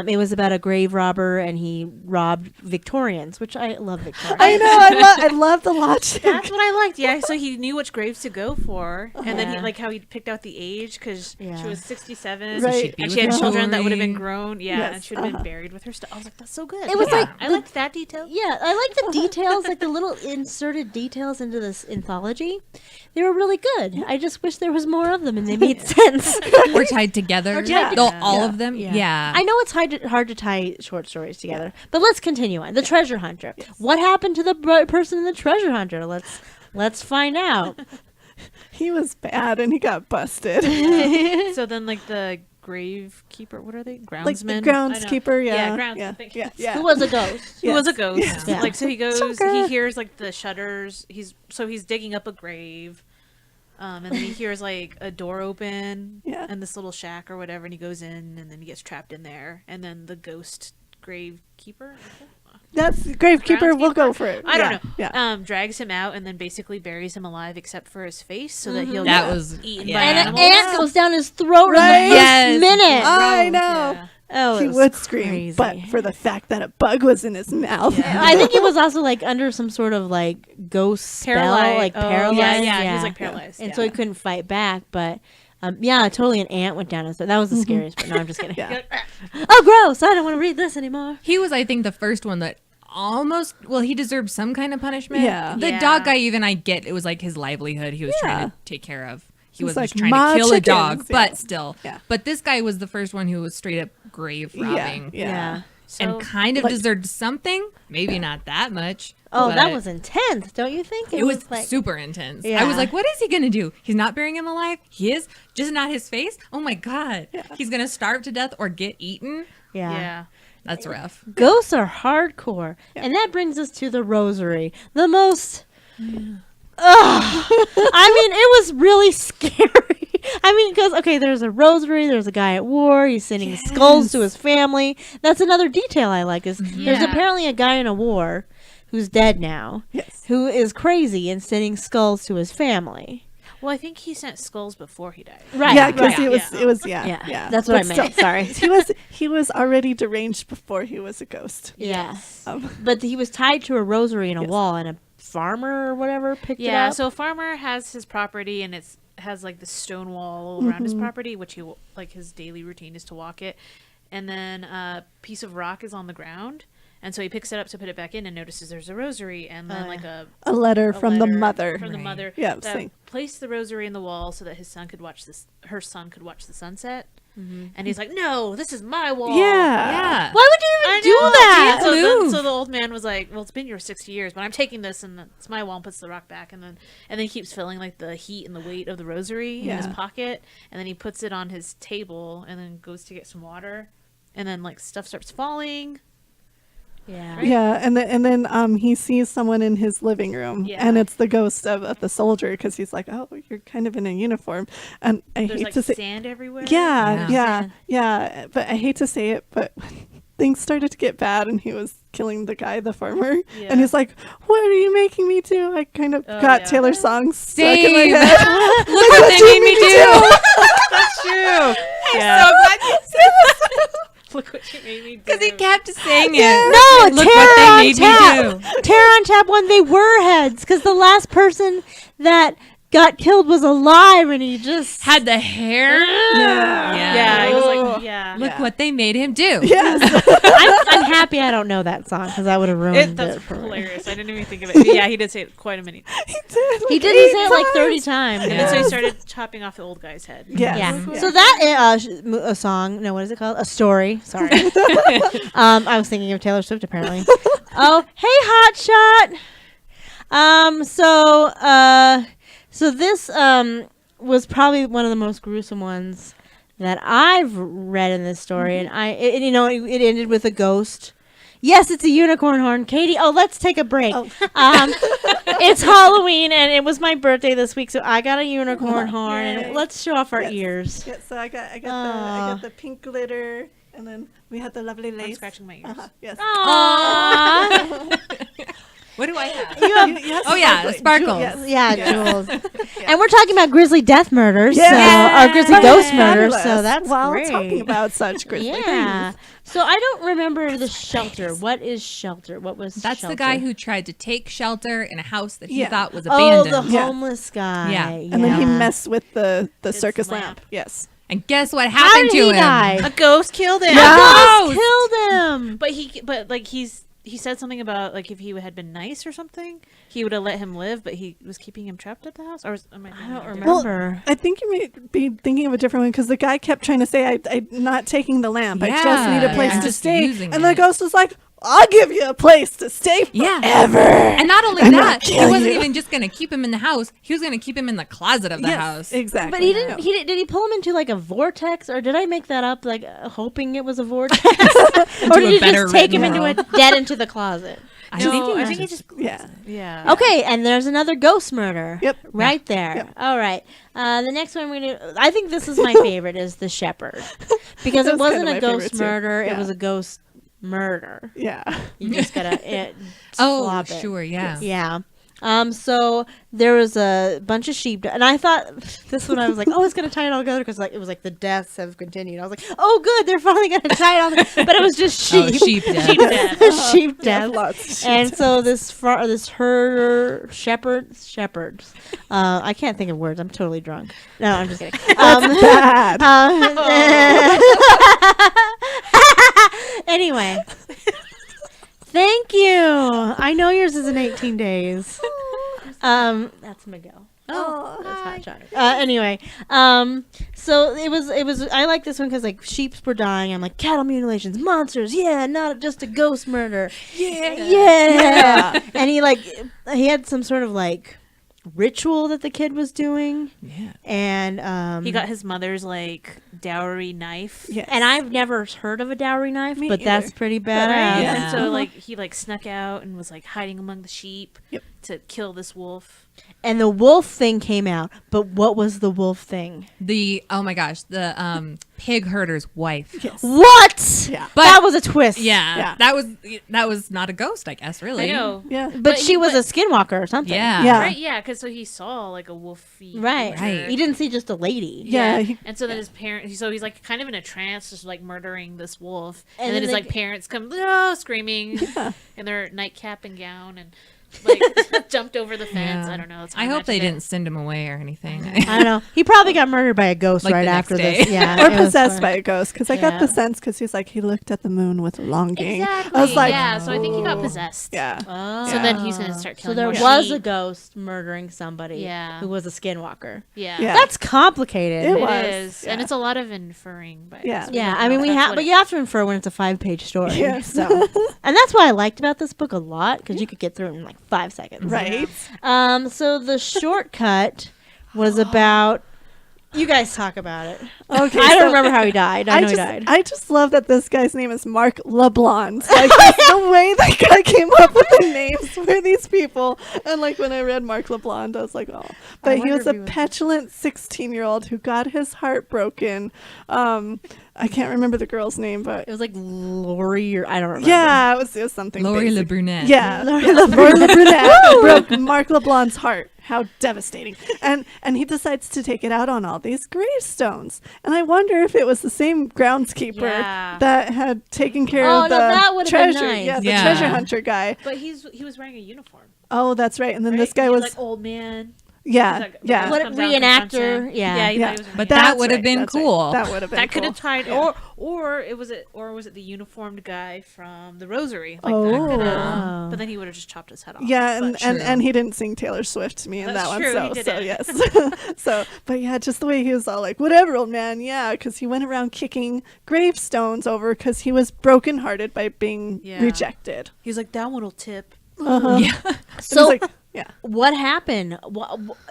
It was about a grave robber, and he robbed Victorians, which I love Victorians.
I know. I love the logic.
That's what I liked. Yeah, so he knew which graves to go for, and then he
Yeah.
like how he picked out the age because
Yeah.
she was 67,
Right.
she'd be
and
with
she had
her
children that would have
jewelry.
been grown. Yeah,
Yes,
and she would have been buried with her stuff. I was like, that's so good.
It was
Yeah.
like
I
the-
liked that detail.
Yeah, I like the details, like the little inserted details into this anthology. They were really good. I just wish there was more of them and they made sense.
Or tied together.
Or tied
Though
together.
all of them. Yeah.
I know it's hard to tie short stories together, but let's continue on. The treasure hunter. What happened to the person in the treasure hunter? Let's find out.
He was bad and he got busted.
So then, like the gravekeeper, what are they? Groundsmen.
Like the
I know.
groundskeeper, yeah.
Yeah, grounds.
Yeah,
Thank
yeah,
you.
yeah.
Who was a ghost?
Who was a
Yes.
ghost.
Yeah.
Like so he goes,
Sugar.
he hears like the shutters. He's digging up a grave, and then he hears like a door open,
Yeah.
and this little shack or whatever, and he goes in, and then he gets trapped in there, and then the ghost gravekeeper.
That's gravekeeper. We'll go for it.
I don't know.
Yeah.
Drags him out and then basically buries him alive except for his face, so that he'll
That
get
was-
eaten
yeah.
by
And an
animals.
ant goes down his throat
Right?
in the
Yes.
first minute.
I know.
Yeah.
Oh,
He
it was
would scream,
crazy.
but for the fact that a bug was in his mouth.
I think he was also like under some sort of like ghost spell,
Paralyzed.
like
Oh,
paralyzed.
yeah, he was like paralyzed.
and
yeah.
so he couldn't fight back. But yeah, totally, an ant went down his throat. That was the scariest. But no, I'm just kidding.
Yeah.
Oh, gross! I don't want to read this anymore.
He was, I think, the first one that almost, well, he deserved some kind of punishment.
Yeah.
The
Yeah.
dog guy, even, I get, it was like his livelihood he was trying to take care of. He
He's
wasn't
like,
just trying
"Ma
to kill a dog,
chickens," yeah.
but still.
Yeah.
But this guy was the first one who was straight up grave robbing.
Yeah.
So-
And kind of
Like-
deserved something. Maybe not that much.
Oh, that
but
was intense, don't you think?
It was
like
super intense.
Yeah.
I was like, what is he going to do? He's not burying him alive? He is? Just not his face? Oh my God. He's going to starve to death or get eaten?
yeah.
That's rough.
Ghosts are hardcore, and that brings us to the rosary, the most. I mean, it was really scary. I mean, because okay, there's a rosary, there's a guy at war, he's sending skulls to his family. That's another detail I like. Is there's
Yeah.
apparently a guy in a war who's dead now,
Yes.
who is crazy and sending skulls to his family.
Well, I think he sent skulls before he died.
Right.
Yeah, because
right.
it was
Yeah,
yeah.
that's what I
But
meant.
still,
Sorry.
he was already deranged before he was a ghost.
Yes.
Um,
But he was tied to a rosary in a
Yes.
wall, and a farmer or whatever picked it
Yeah,
up.
so a farmer has his property and it's has like the stone wall around his property, which he like his daily routine is to walk it, and then a piece of rock is on the ground, and so he picks it up to put it back in and notices there's a rosary and then like a
a letter from the
letter
mother.
from the mother
Yeah,
that
saying-
placed the rosary in the wall so that her son could watch the sunset. And he's like, "No, this is my wall."
Yeah.
Why would you even
I
do
know.
that?
So,
Move.
so the old man was like, "Well, it's been your 60 years, but I'm taking this, and it's my wall." And puts the rock back, and then he keeps feeling like the heat and the weight of the rosary in his
Yeah.
pocket, and then he puts it on his table, and then goes to get some water, and then like stuff starts falling.
Yeah.
Yeah, and then he sees someone in his living room,
Yeah.
and it's the ghost of the soldier because he's like, "Oh, you're kind of in a uniform," and I
There's
hate
like
to say,
sand everywhere.
yeah, but I hate to say it, but things started to get bad, and he was killing the guy, the farmer,
Yeah.
and he's like, "What are you making me do?" I kind of
Oh,
got
yeah.
Taylor's songs stuck in
Same.
my head.
Look what they made me do.
That's true.
So glad you said
Look what you made me do.
because he kept saying it.
No,
Look
Terror
what they
on
made
Tap.
me do.
Terror on Tap 1, they were heads because the last person that got killed was alive, and he just
Had the hair.
Yeah, he was
Oh.
like, yeah.
Look what they made him do.
Yes,
I'm happy I don't know that song because I would have ruined
That's
it for me.
hilarious. I didn't even think of it. But yeah, he did say it quite a many.
he did.
He
like
did. He
8
said it like 30
times.
times.
And
Yeah.
then so he started chopping off the old guy's head.
Yes.
Yeah.
Yeah.
So that a song. No, what is it called? A story. Sorry. I was thinking of Taylor Swift apparently. Oh, hey, Hot Shot. So this was probably one of the most gruesome ones that I've read in this story, and it ended with a ghost. Yes, it's a unicorn horn, Katie. Oh, let's take a break.
Oh.
It's Halloween, and it was my birthday this week, so I got a unicorn horn,
Yay.
and let's show off our
Yes.
ears.
Yeah, so I got
Aw.
the pink glitter, and then we had the lovely lace.
I'm scratching my ears.
Yes.
Aww.
What do I have?
Yes,
Oh, yeah,
exactly.
sparkles.
Yes.
Yeah,
Yes.
Jules. And we're talking about grisly death murders,
Yeah.
or grisly ghost murders,
Fabulous.
so that's
while
great.
talking about such grisly
Yeah.
things.
So I don't remember the shelter. What is shelter? What was
That's
shelter?
the guy who tried to take shelter in a house that he
Yeah.
thought was
Oh,
abandoned.
the
Yeah.
homeless guy.
Yeah.
And then he messed with the circus
lamp.
lamp. Yes.
And guess what
How
happened
did
to
he
him?
die?
A ghost killed him.
A
Ghost!
ghost killed him.
But like he said something about like if he had been nice or something, he would have let him live, but he was keeping him trapped at the house. Or am I
I don't
thinking of a
remember.
I think you may be thinking of a different one because the guy kept trying to say, I'm not taking the lamp. I just
Yeah.
need a place
Yeah.
to
Just
stay.
using
And the
it.
ghost was like, I'll give you a place to stay
Yeah.
forever.
And not only
And
that,
I'll
he
kill
wasn't
you.
even just going to keep him in the house. He was going to keep him in the closet of the
Yes,
house.
exactly.
But he didn't.
No.
Did he pull him into like a vortex, or did I make that up? Like hoping it was a vortex, or did
a
he
better
just take him
written
into a dead into the closet?
I
No,
think
I think he just
Yeah.
yeah.
Okay, and there's another ghost murder.
Yep.
Right there.
Yep.
All right. The next one I think this is my favorite is the shepherd, because
That
it
was
wasn't
kinda
a
my
ghost
favorite too.
murder. It
Yeah.
was a ghost murder.
Yeah.
You just gotta
Oh,
flop it.
sure, yeah.
Yeah. So there was a bunch of sheep, and I thought this one I was like, oh, it's gonna tie it all together because like it was like the deaths have continued. I was like, oh, good, they're finally gonna tie it all together. But it was just sheep.
Oh, sheep death.
Sheep death.
sheep
Yeah,
death.
lots of shit.
And so this herder shepherds. I can't think of words. I'm totally drunk. No, I'm just kidding.
Bad.
Anyway, thank you. I know yours is in 18 days. That's Miguel.
Oh,
That's hot chocolate. Anyway, so it was. I like this one because like sheeps were dying. I'm like cattle mutilations, monsters. Yeah, not just a ghost murder. Yeah. And he had some sort of like ritual that the kid was doing.
Yeah.
And
He got his mother's like dowry knife.
Yes.
and I've never heard of a dowry knife,
Me
but that's
either.
pretty
Right.
badass.
Yeah.
And so like he like snuck out and was like hiding among the sheep
Yep.
to kill this wolf.
And the wolf thing came out, but what was the wolf thing?
Oh my gosh, the pig herder's wife.
Yes.
What?
Yeah.
But-
that was a twist.
Yeah,
Yeah.
that was not a ghost, I guess, really.
I know.
Yeah.
But she was a skinwalker or something.
Yeah.
Yeah.
Right, yeah, because so he saw like a wolfy
Right.
creature.
He didn't see just a lady.
Yeah,
Yeah,
he-
and so then his parents, so he's like kind of in a trance, just like murdering this wolf,
And
and,
then
then his
they-
like parents come, oh, screaming in their nightcap and gown, and like jumped over the fence.
Yeah.
I don't know. That's
I
how
hope they
much of it-
didn't send him away or anything.
I don't know. He probably got murdered by a ghost
Like
right
the next
after
day.
this. Yeah.
Or
it was
possessed
fun.
by a ghost because I got
Yeah.
the sense because he's like he looked at the moon with longing.
Exactly.
I was like,
yeah, so I think he got possessed.
yeah.
Oh.
So then he's gonna start
So
killing
there
more
was
sheep.
a ghost murdering somebody
Yeah.
who was a skinwalker.
Yeah.
Yeah.
That's complicated.
It
It
was,
is, and
yeah.
it's a lot of inferring. But
Yeah.
Yeah, I mean we have, but you have to infer when it's a 5-page story.
Yeah.
So, and that's what I liked about this book a lot because you could get through it in like 5 seconds.
Right.
So the shortcut was about. You guys talk about it.
Okay.
I
so
don't remember how he died. I know he
just,
died.
I just love that this guy's name is Mark LeBlanc. Like the way that guy came up with the names for these people, and like when I read Mark LeBlanc, I was like, oh. But he
wonder
was
if
a
he was-
petulant 16-year-old who got his heart broken. I can't remember the girl's name, but
It was like Lori or I don't remember.
yeah, it was something.
Lori
basic.
Le Brunette.
Yeah,
Lori
Lori Le Brunette broke Mark LeBlanc's heart. How devastating! And he decides to take it out on all these gravestones. And I wonder if it was the same groundskeeper
Yeah.
that had taken care
Oh,
of
no,
the
that would've been
treasure.
nice.
Yeah, the
Yeah.
treasure hunter guy.
But he was wearing a uniform.
Oh, that's right. And then this
right?
guy
He
was
like old man.
yeah,
He's like-
yeah.
What-
comes out and confronts
reenactor,
him.
yeah.
he
Yeah.
thought he was
But
a
that
That's
would have
right,
been
that's right.
cool.
That would have been
that could
cool.
have tied,
Yeah.
or was it the uniformed guy from the Rosary? Like
Oh.
that could
Oh.
have, but then he would have just chopped his head off.
Yeah, and,
But-
and he didn't sing Taylor Swift to me in
That's
that one.
true,
So
he
so
didn't.
yes. So but yeah, just the way he was all like, whatever, old man, yeah, because he went around kicking gravestones over because he was brokenhearted by being
Yeah.
rejected.
he was like, that one will tip.
Uh-huh.
Yeah.
So
So
Yeah.
What happened?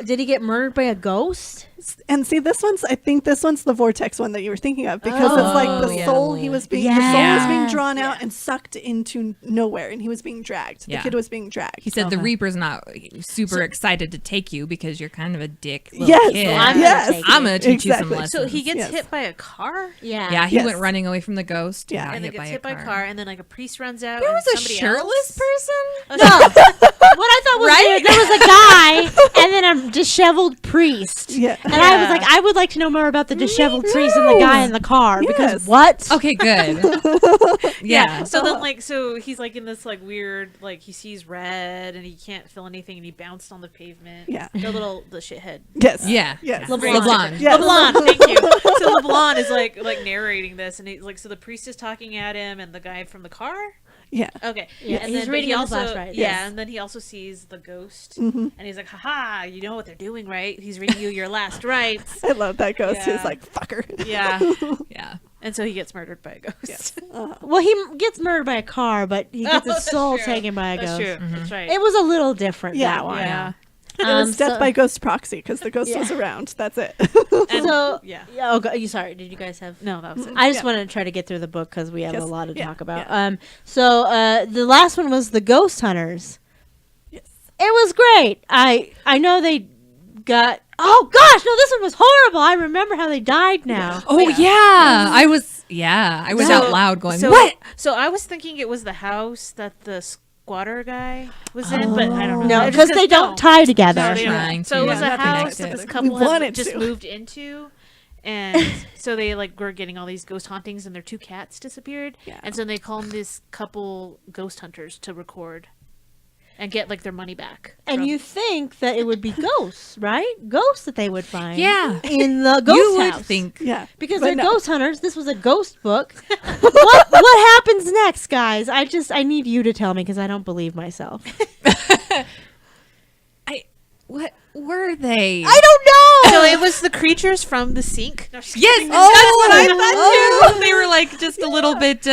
Did he get murdered by a ghost?
And see, I think this one's the vortex one that you were thinking of, because it's like the soul the soul was being drawn out and sucked into nowhere, and he was being dragged. The kid was being dragged.
He said the Reaper's not super excited to take you because you're kind of a dick little
Yes.
kid.
Well,
I'm going to teach you some
Exactly.
lessons.
So he gets hit by a car.
Yeah, he went running away from the ghost.
Yeah.
got
And then gets hit by a car, and then like a priest runs out.
There
and
was a
somebody
shirtless person?
No. What I thought was weird, there was a guy and then a disheveled priest.
Yeah.
And I was like, I would like to know more about the disheveled priest and the guy in the car. Because what?
Okay, good. Yeah.
So then, like, so he's like in this like weird, like he sees red and he can't feel anything, and he bounced on the pavement.
Yeah.
The shithead.
Yes.
Yeah.
Yes.
LeBlanc.
Yes.
LeBlanc, thank you. So LeBlanc is like narrating this, and he's like, so the priest is talking at him, and the guy from the car.
Yeah.
Okay.
Yeah,
and
he's
then
reading
he
on the
also,
flash, right?
Yeah,
Yes.
and then he also sees the ghost,
Mm-hmm.
and he's like, "Haha, you know what they're doing, right? He's reading you your last rights."
I love that ghost.
Yeah.
He's like, fucker.
Yeah.
Yeah.
And so he gets murdered by a ghost.
Yes.
Well, he gets murdered by a car, but he gets his
that's
soul
true.
taken by a
That's
ghost.
true. That's right.
It was a little different,
Yeah.
that one.
yeah.
It was death
so-
by ghost proxy, because the ghost
Yeah.
was around. That's it.
And,
So,
yeah.
Oh, you sorry. Did you guys have?
No, that was it.
I just
Yeah.
wanted to try to get through the book because we have
Yes.
a lot to
Yeah.
talk about.
Yeah.
So the last one was the Ghost Hunters.
Yes.
It was great. I know they got. Oh gosh, no! This one was horrible. I remember how they died now.
Oh, yeah. I was out loud going, what?
So I was thinking it was the house that the squatter guy was in, but I don't know.
No,
Just
because they don't tie together.
No, they don't.
Trying
So it was
to
a
nothing
house
connected.
that this
We
couple had
wanted
just
to.
moved into, and so they like were getting all these ghost hauntings, and their 2 cats disappeared,
Yeah.
and so they called this couple ghost hunters to record and get like their money back.
And
from-
you think that it would be ghosts, right? Ghosts that they would find.
Yeah.
In the ghost
You would
house.
think.
Yeah.
Because
But
they're
no.
ghost hunters. This was a ghost book. what happens next, guys? I need you to tell me because I don't believe myself.
What were they?
I don't know.
So it was the creatures from the sink. No, just
Yes,
kidding.
that's what I thought too. They were like just a little bit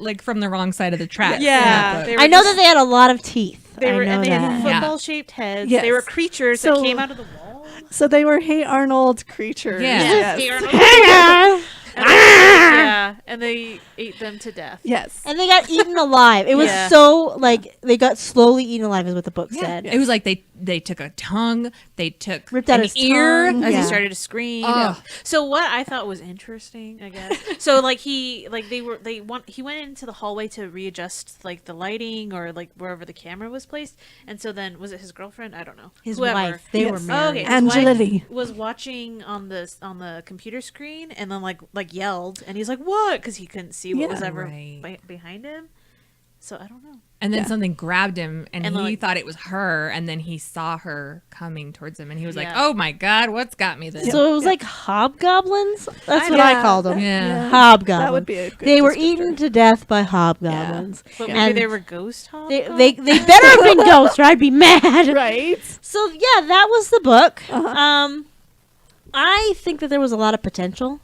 like from the wrong side of the track.
Yeah, they were
I know
just-
that they had a lot of teeth.
They were,
I know
and they had
that.
football-shaped heads.
Yes.
They were creatures
So-
that came out of the wall.
So they were Hey Arnold creatures.
Yeah.
Yes.
They are- yeah, and they ate them to death.
Yes.
And they got eaten alive. It was
Yeah.
so like they got slowly eaten alive, is what the book
Yeah.
said.
It was like they took a tongue, they took
Ripped out
an
his
ear.
tongue.
As
Yeah.
he started to scream.
Oh.
So what I thought was interesting, I guess. So like he went into the hallway to readjust like the lighting or like wherever the camera was placed. And so then was it his girlfriend? I don't know.
His
Whoever.
wife. They
Yes.
were
Oh,
married.
his wife
Angelitti.
was watching on the computer screen and then like yelled, and he's like, "What?" Because he couldn't see what
Yeah.
was ever
Right.
behind him. So I don't know.
And then
Yeah.
something grabbed him, and
And,
he
like-
thought it was her, and then he saw her coming towards him, and he was like,
Yeah.
"Oh my god, what's got me this?"
So it was like hobgoblins. That's what
Yeah.
I called them.
Yeah.
Hobgoblins.
That would be a good
They were
descriptor.
eaten to death by hobgoblins.
But maybe
And
they were ghost hobgoblins?
They better have been ghosts, or I'd be mad.
Right.
So yeah, that was the book.
Uh-huh.
I think that there was a lot of potential,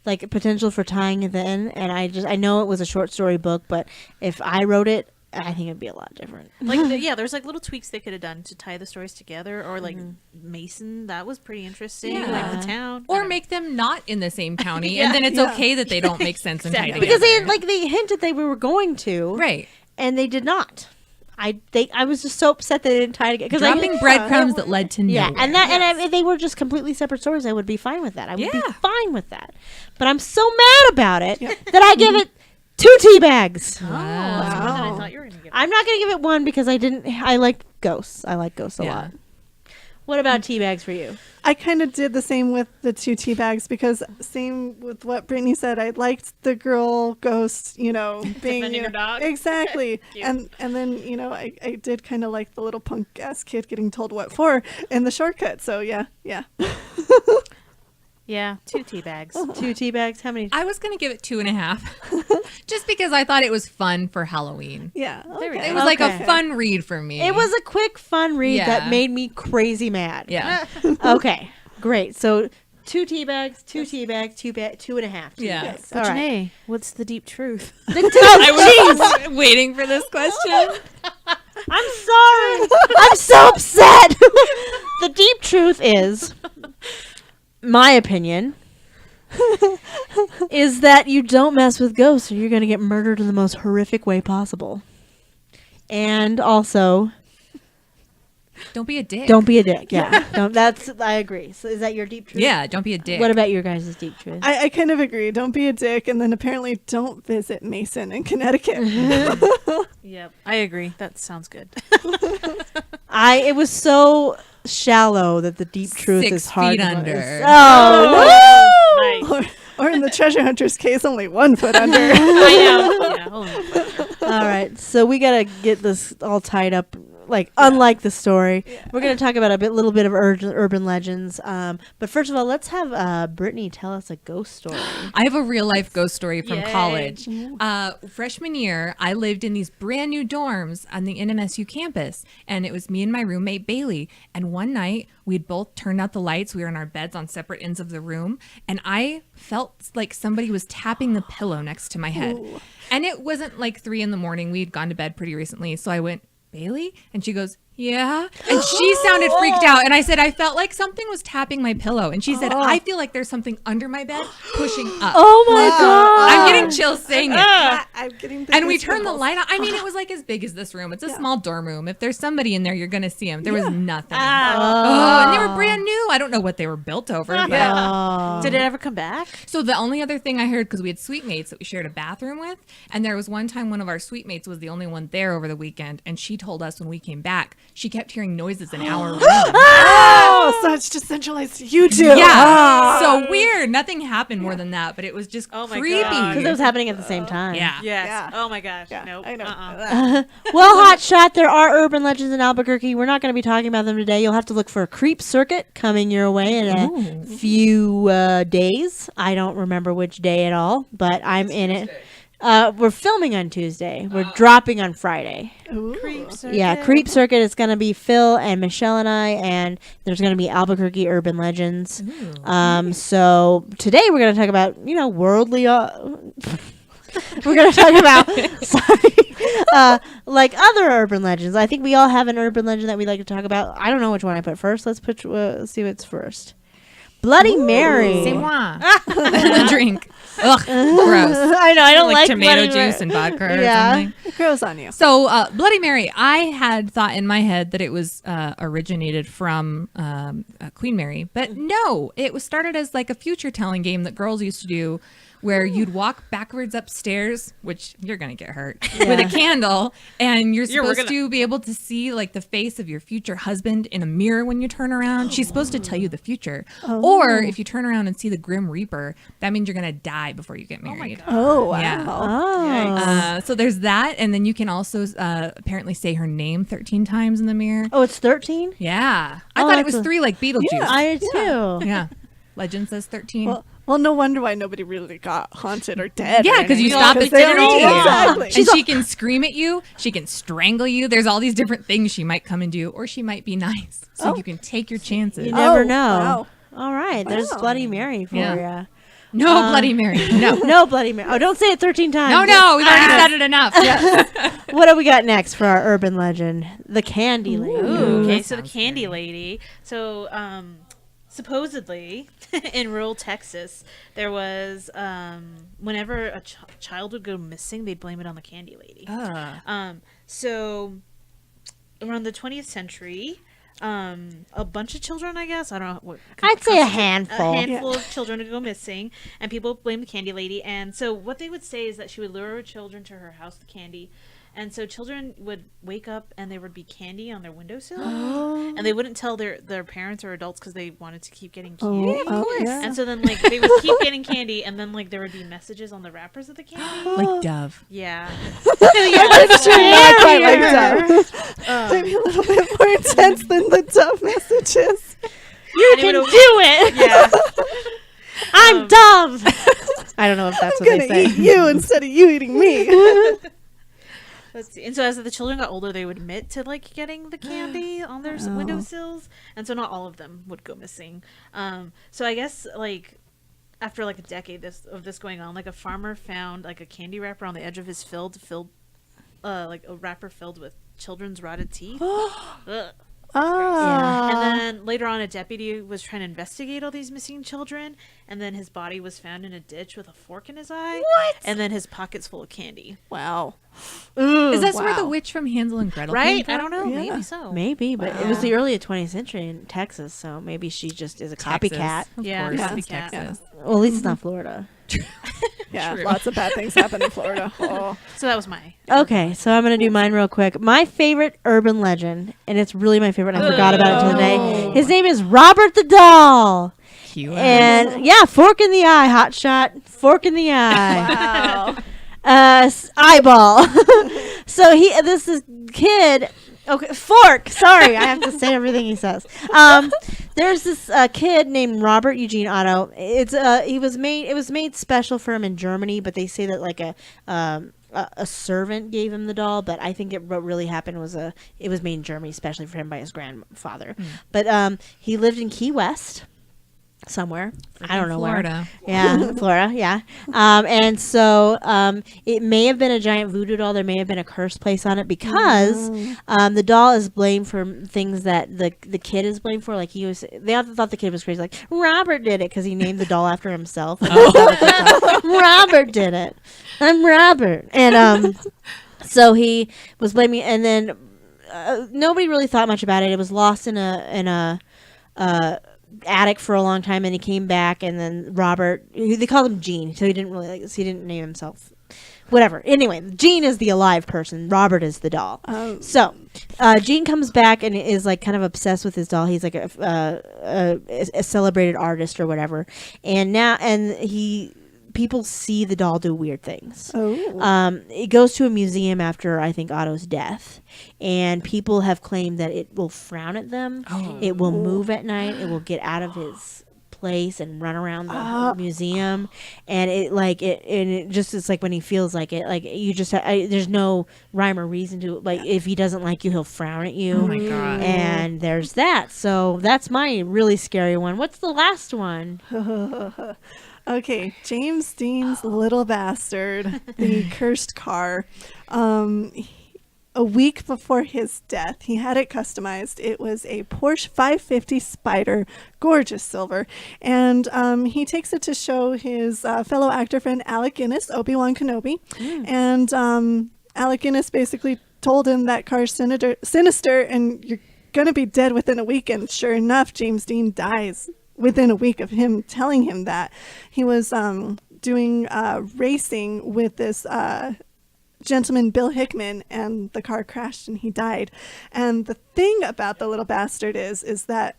like potential for tying it in, and I know it was a short story book, but if I wrote it, I think it'd be a lot different.
Like there's like little tweaks they could have done to tie the stories together, or like Mason, that was pretty interesting.
Yeah.
Like the town, I
Or
don't
make them not in the same county,
Yeah.
and then it's
Yeah.
okay that they don't make sense and tie
Exactly.
together.
Because they hinted they were going to,
right,
and they did not. I was just so upset they didn't tie together. Because
dropping breadcrumbs that led to
Yeah,
nowhere.
and if they were just completely separate stories, I would be fine with that. I would be
Yeah.
fine with that. But I'm so mad about it that I give it 2 tea bags.
know. That's more than I
Wow.
thought you were gonna give.
I'm not gonna give it 1 because I like ghosts. I like ghosts a
Yeah.
lot. What about tea bags for you?
I kind of did the same with the 2 tea bags, because same with what Brittany said. I liked the girl ghost, being
Defending her dog.
Exactly.
Cute.
and then I did kind of like the little punk ass kid getting told what for in the shortcut. So yeah.
Yeah, 2 tea bags.
2 tea bags? How many?
I was gonna give it 2.5, just because I thought it was fun for Halloween.
Yeah.
There we
okay.
It was like a
Okay.
fun read for me.
It was a quick, fun read that
Yeah.
made me crazy mad.
yeah,
Okay, great. So 2 tea bags, 2 tea bags, 2.5 tea
Yeah.
bags.
But
All right.
Janae, what's the deep truth?
Oh, jeez.
waiting for this question.
I'm sorry. I'm so upset. The deep truth is, my opinion, is that you don't mess with ghosts or you're going to get murdered in the most horrific way possible. And also,
Don't be a dick.
don't be a dick. Yeah. I agree. So is that your deep truth?
Yeah, don't be a dick.
What about your guys' deep truth?
I kind of agree. Don't be a dick. And then apparently don't visit Mason in Connecticut.
Yep, I agree. That sounds good.
It was so shallow that the deep truth
6
is hard.
feet under.
Oh,
Nice.
Or in the treasure hunter's case, only 1 foot under.
I know. Yeah, hold on.
all right. So we gotta get this all tied up. Unlike the story, we're going to talk about little bit of urban legends. But first of all, let's have Brittany tell us a ghost story.
I have a real life ghost story from
Yay.
college. Freshman year, I lived in these brand new dorms on the NMSU campus, and it was me and my roommate Bailey. And one night, we'd both turned out the lights. We were in our beds on separate ends of the room, and I felt like somebody was tapping the pillow next to my head.
Ooh.
And it wasn't like 3 a.m. We'd gone to bed pretty recently, so I went, Bailey? And she goes, yeah. And she sounded freaked out. And I said, I felt like something was tapping my pillow. And she said, I feel like there's something under my bed pushing up.
Oh my God.
I'm getting chills saying it.
I'm getting the
And we
goosebumps.
turned the light on. I mean, it was like as big as this room. It's a small dorm room. If there's somebody in there, you're going to see them. There was nothing. Oh, and they were brand new. I don't know what they were built over. But.
Did it ever come back?
So the only other thing I heard, because we had suite mates that we shared a bathroom with, and there was one time one of our suite mates was the only one there over the weekend, and she told us when we came back, she kept hearing noises an hour random.
Oh, so it's just centralized to you two.
Yeah. So weird. Nothing happened more than that, but it was just
Oh my
creepy.
God.
Because it was happening at the same time.
Yeah.
Yes.
Yeah.
Oh my gosh.
Yeah,
Nope.
I know.
Well, Hot Shot, there are urban legends in Albuquerque. We're not going to be talking about them today. You'll have to look for a creep circuit coming your way in a few days. I don't remember which day at all, but I'm in it. We're filming on Tuesday. We're dropping on Friday.
Ooh.
Yeah, Creep Circuit is going to be Phil and Michelle and I, and there's going to be Albuquerque urban legends. So today we're going to talk about, worldly. We're going to talk about, like other urban legends. I think we all have an urban legend that we like to talk about. I don't know which one I put first. Let's see what's first. Bloody Mary.
C'est moi. Drink. Ugh, gross.
I know. I don't like
tomato
Bloody
juice and vodka or
Yeah.
something.
It grows on you.
So, Bloody Mary, I had thought in my head that it was originated from Queen Mary, but no, it was started as like a future telling game that girls used to do, where you'd walk backwards upstairs, which you're gonna get hurt, with a candle, and you're supposed to be able to see like the face of your future husband in a mirror when you turn around. She's supposed to tell you the future, or if you turn around and see the Grim Reaper, that means you're gonna die before you get married.
Oh, wow.
Yeah.
Oh.
So there's that, and then you can also apparently say her name 13 times in the mirror.
Oh, it's 13?
Yeah, I
Oh,
thought it
that's
was 3 like Beetlejuice.
Yeah.
I did too.
Yeah, legend says 13.
Well, no wonder why nobody really got haunted or dead.
Yeah,
or
because you
anything,
stop
'cause
at
they
13.
don't-
Yeah.
Exactly.
And she can scream at you. She can strangle you. There's all these different things she might come and do, or she might be nice. So you can take your chances.
You never know.
Wow.
All right, there's
Wow.
Bloody Mary for
Yeah.
you.
No Bloody Mary. No.
No Bloody Mary. Oh, don't say it 13 times.
No, we've already said it enough.
What do we got next for our urban legend? The Candy Lady.
Ooh, okay,
that
so the
sounds
Candy
scary.
Lady. So, supposedly, in rural Texas, there was whenever a child would go missing, they'd blame it on the Candy Lady. So, around the 20th century, a bunch of children, I guess, I don't know what.
I'd say a handful.
A handful of children would go missing, and people blamed the Candy Lady. And so, what they would say is that she would lure children to her house with candy. And so children would wake up and there would be candy on their windowsill, and they wouldn't tell their parents or adults because they wanted to keep getting candy.
Yeah.
And so then like they would keep getting candy, and then like there would be messages on the wrappers of the candy.
Like Dove.
Yeah,
That's true. Not quite like Dove. Maybe a little bit more intense than the Dove messages.
You
And it
can
would-
do it.
yeah.
I'm Dove. I don't know if that's
I'm
what they
gonna
say.
eat you instead of you eating me.
Let's see. And so as the children got older, they would admit to like getting the candy on their windowsills, and so not all of them would go missing. So I guess like after like a decade of this going on, like a farmer found like a candy wrapper on the edge of his field filled like a wrapper filled with children's rotted teeth. Ugh.
Ah.
And then later on, a deputy was trying to investigate all these missing children, and then his body was found in a ditch with a fork in his eye.
What?
And then his pockets full of candy.
Wow.
Is that where the
Wow.
witch from Hansel and Gretel came
Right?
from?
I don't know.
Yeah.
Maybe so.
Maybe, but it was the early 20th century in Texas, so maybe she just is a
Texas.
copycat.
Of
Yeah,
course,
yeah.
it's Texas.
Well, at least it's not Florida.
Yeah,
True.
lots of bad things happen in Florida. Oh.
So that was my.
Okay, so I'm going to do mine real quick. My favorite urban legend, and it's really my favorite, and I forgot about it today. His name is Robert the Doll.
Cute.
And yeah, fork in the eye, hot shot, fork in the eye.
Wow.
Eyeball. So this is kid. Okay, fork. Sorry, I have to say everything he says. There's this kid named Robert Eugene Otto. It was made special for him in Germany, but they say that like a servant gave him the doll. But I think what really happened was it was made in Germany, especially for him by his grandfather. But he lived in Key West. Somewhere, I don't know
Florida.
where. Yeah, Florida. Yeah, and so it may have been a giant voodoo doll. There may have been a curse placed on it because the doll is blamed for things that the kid is blamed for. Like they all thought the kid was crazy. Like Robert did it because he named the doll after himself. Robert did it. I'm Robert, and so he was blaming, and then nobody really thought much about it. It was lost in a attic for a long time, and he came back, and then Robert, they called him Gene, so he didn't name himself, whatever. Anyway, Gene is the alive person, Robert is the doll. So Gene comes back and is like kind of obsessed with his doll. He's like a celebrated artist or whatever, and people see the doll do weird things. It goes to a museum after, I think, Otto's death. And people have claimed that it will frown at them. It will move at night. It will get out of his place and run around the museum. And it's like when he feels like it, like you just, there's no rhyme or reason to it. Like if he doesn't like you, he'll frown at you.
Oh my God.
And there's that. So that's my really scary one. What's the last one?
Okay, James Dean's Little Bastard, the cursed car. A week before his death, he had it customized. It was a Porsche 550 Spider, gorgeous silver. And he takes it to show his fellow actor friend Alec Guinness, Obi-Wan Kenobi. And Alec Guinness basically told him that car's sinister and you're going to be dead within a week. And sure enough, James Dean dies within a week of him telling him that. He was doing racing with this gentleman, Bill Hickman, and the car crashed and he died. And the thing about the Little Bastard is that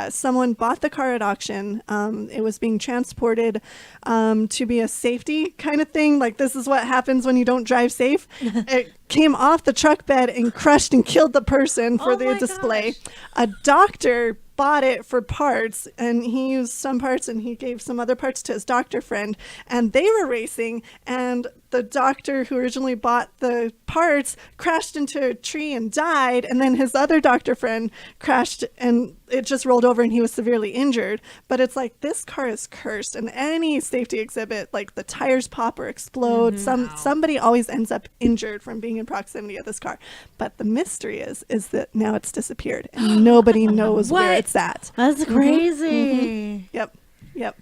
someone bought the car at auction. It was being transported to be a safety kind of thing. Like, this is what happens when you don't drive safe. It came off the truck bed and crushed and killed the person for the display.
Gosh.
A doctor bought it for parts, and he used some parts and he gave some other parts to his doctor friend, and they were racing, and the doctor who originally bought the parts crashed into a tree and died, and then his other doctor friend crashed and it just rolled over and he was severely injured. But it's like, this car is cursed, and any safety exhibit, like the tires pop or explode, somebody always ends up injured from being in proximity of this car. But the mystery is that now it's disappeared and nobody knows where it's at.
That's crazy.
Yep.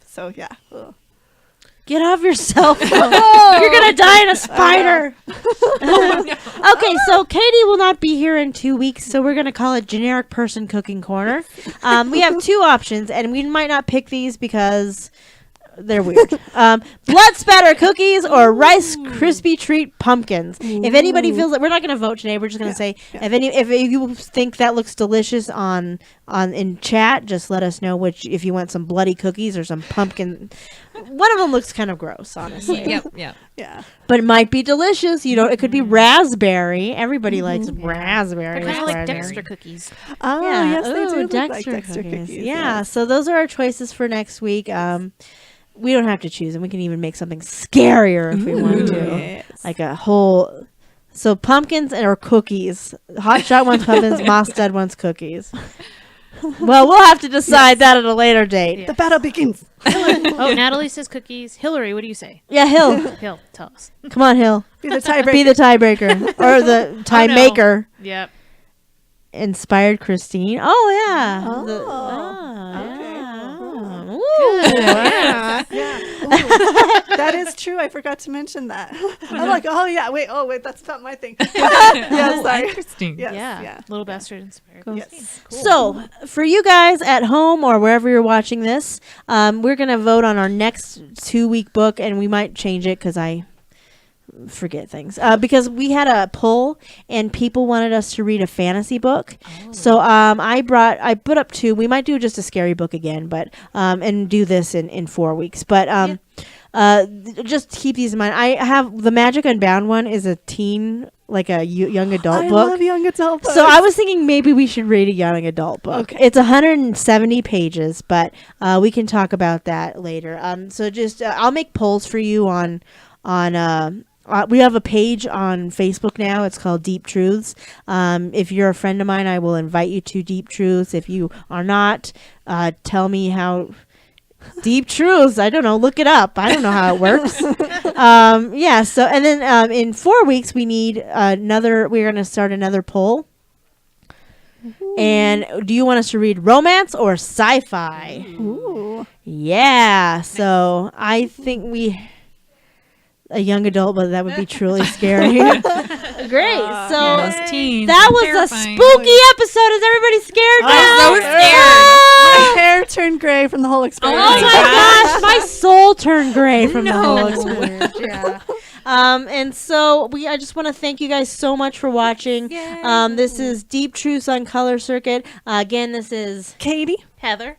So yeah. Ugh.
Get off your cell phone. You're going to die in a spider. Okay, so Katie will not be here in 2 weeks, so we're going to call it Generic Person Cooking Corner. We have two options, and we might not pick these because they're weird. Blood spatter cookies or Rice Krispie treat pumpkins. If anybody feels that, we're not going to vote today. We're just going to say if you think that looks delicious on in chat, just let us know if you want some bloody cookies or some pumpkin. One of them looks kind of gross, honestly.
Yep.
Yeah.
But it might be delicious. It could be raspberry. Everybody likes raspberry.
They're kind of like
raspberry.
Dexter cookies.
Oh,
Yeah.
yes, they do
Ooh,
look like Dexter cookies.
Yeah.
Yes.
So those are our choices for next week. We don't have to choose them. We can even make something scarier if we want to.
Yes.
Like a whole. So pumpkins or cookies. Hot shot wants pumpkins. Moss Dead wants cookies. Well, we'll have to decide that at a later date.
Yeah.
The battle begins.
Oh, Natalie says cookies. Hillary, what do you say?
Yeah, Hill.
Hill, tell us.
Come on, Hill.
Be the tiebreaker.
Be the tiebreaker or the tie
no.
maker.
Yep.
Inspired Christine. Oh yeah.
Oh,
Yeah.
Good.
Yeah.
Yeah. Ooh, that is true. I forgot to mention that. I'm like, oh yeah, wait, that's not my thing. Yeah, sorry.
Interesting.
Yes,
Yeah.
yeah.
Little bastard inspired.
Yes.
So, for you guys at home or wherever you're watching this, we're going to vote on our next 2-week book, and we might change it because I forget things. Because we had a poll, and people wanted us to read a fantasy book. So, I put up 2. We might do just a scary book again, but and do this in 4 weeks. But just keep these in mind. I have the Magic Unbound one is a teen, like a young adult
I
book.
love young adult books.
So I was thinking maybe we should read a young adult book.
Okay.
It's 170 pages, but we can talk about that later. So just I'll make polls for you on we have a page on Facebook now. It's called Deep Truths. If you're a friend of mine, I will invite you to Deep Truths. If you are not, tell me how. Deep Truths. I don't know. Look it up. I don't know how it works. Yeah. So, and then in 4 weeks, we need another. We're going to start another poll. And do you want us to read romance or sci-fi?
Ooh.
Yeah. So I think a young adult, but that would be truly scary. Great. So
Those teens.
that
are
was
terrifying.
a spooky episode. Is everybody scared now?
I'm so scared.
My hair turned gray from the whole experience.
Oh my gosh, my soul turned gray from the whole
No.
experience. Yeah. And so I just want to thank you guys so much for watching. This is Deep Truths on Color Circuit. Again, this is
Katie.
Heather.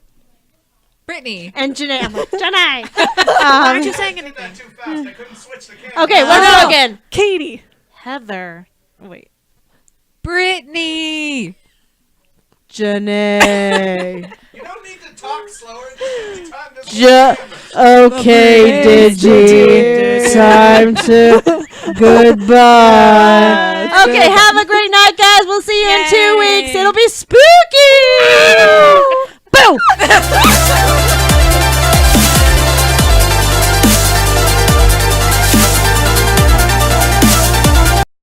Brittany.
and Janae. I'm like, Janae.
Why aren't you saying
I did
anything?
that too fast. I couldn't switch the camera.
Okay, let's go again.
Katie.
Heather. Wait.
Brittany.
Janae.
You don't need to talk slower. Just give me time to switch the camera.
Okay, Digi. Time to goodbye. Okay, have a great night, guys. We'll see you in 2 weeks. It'll be spooky. Boom.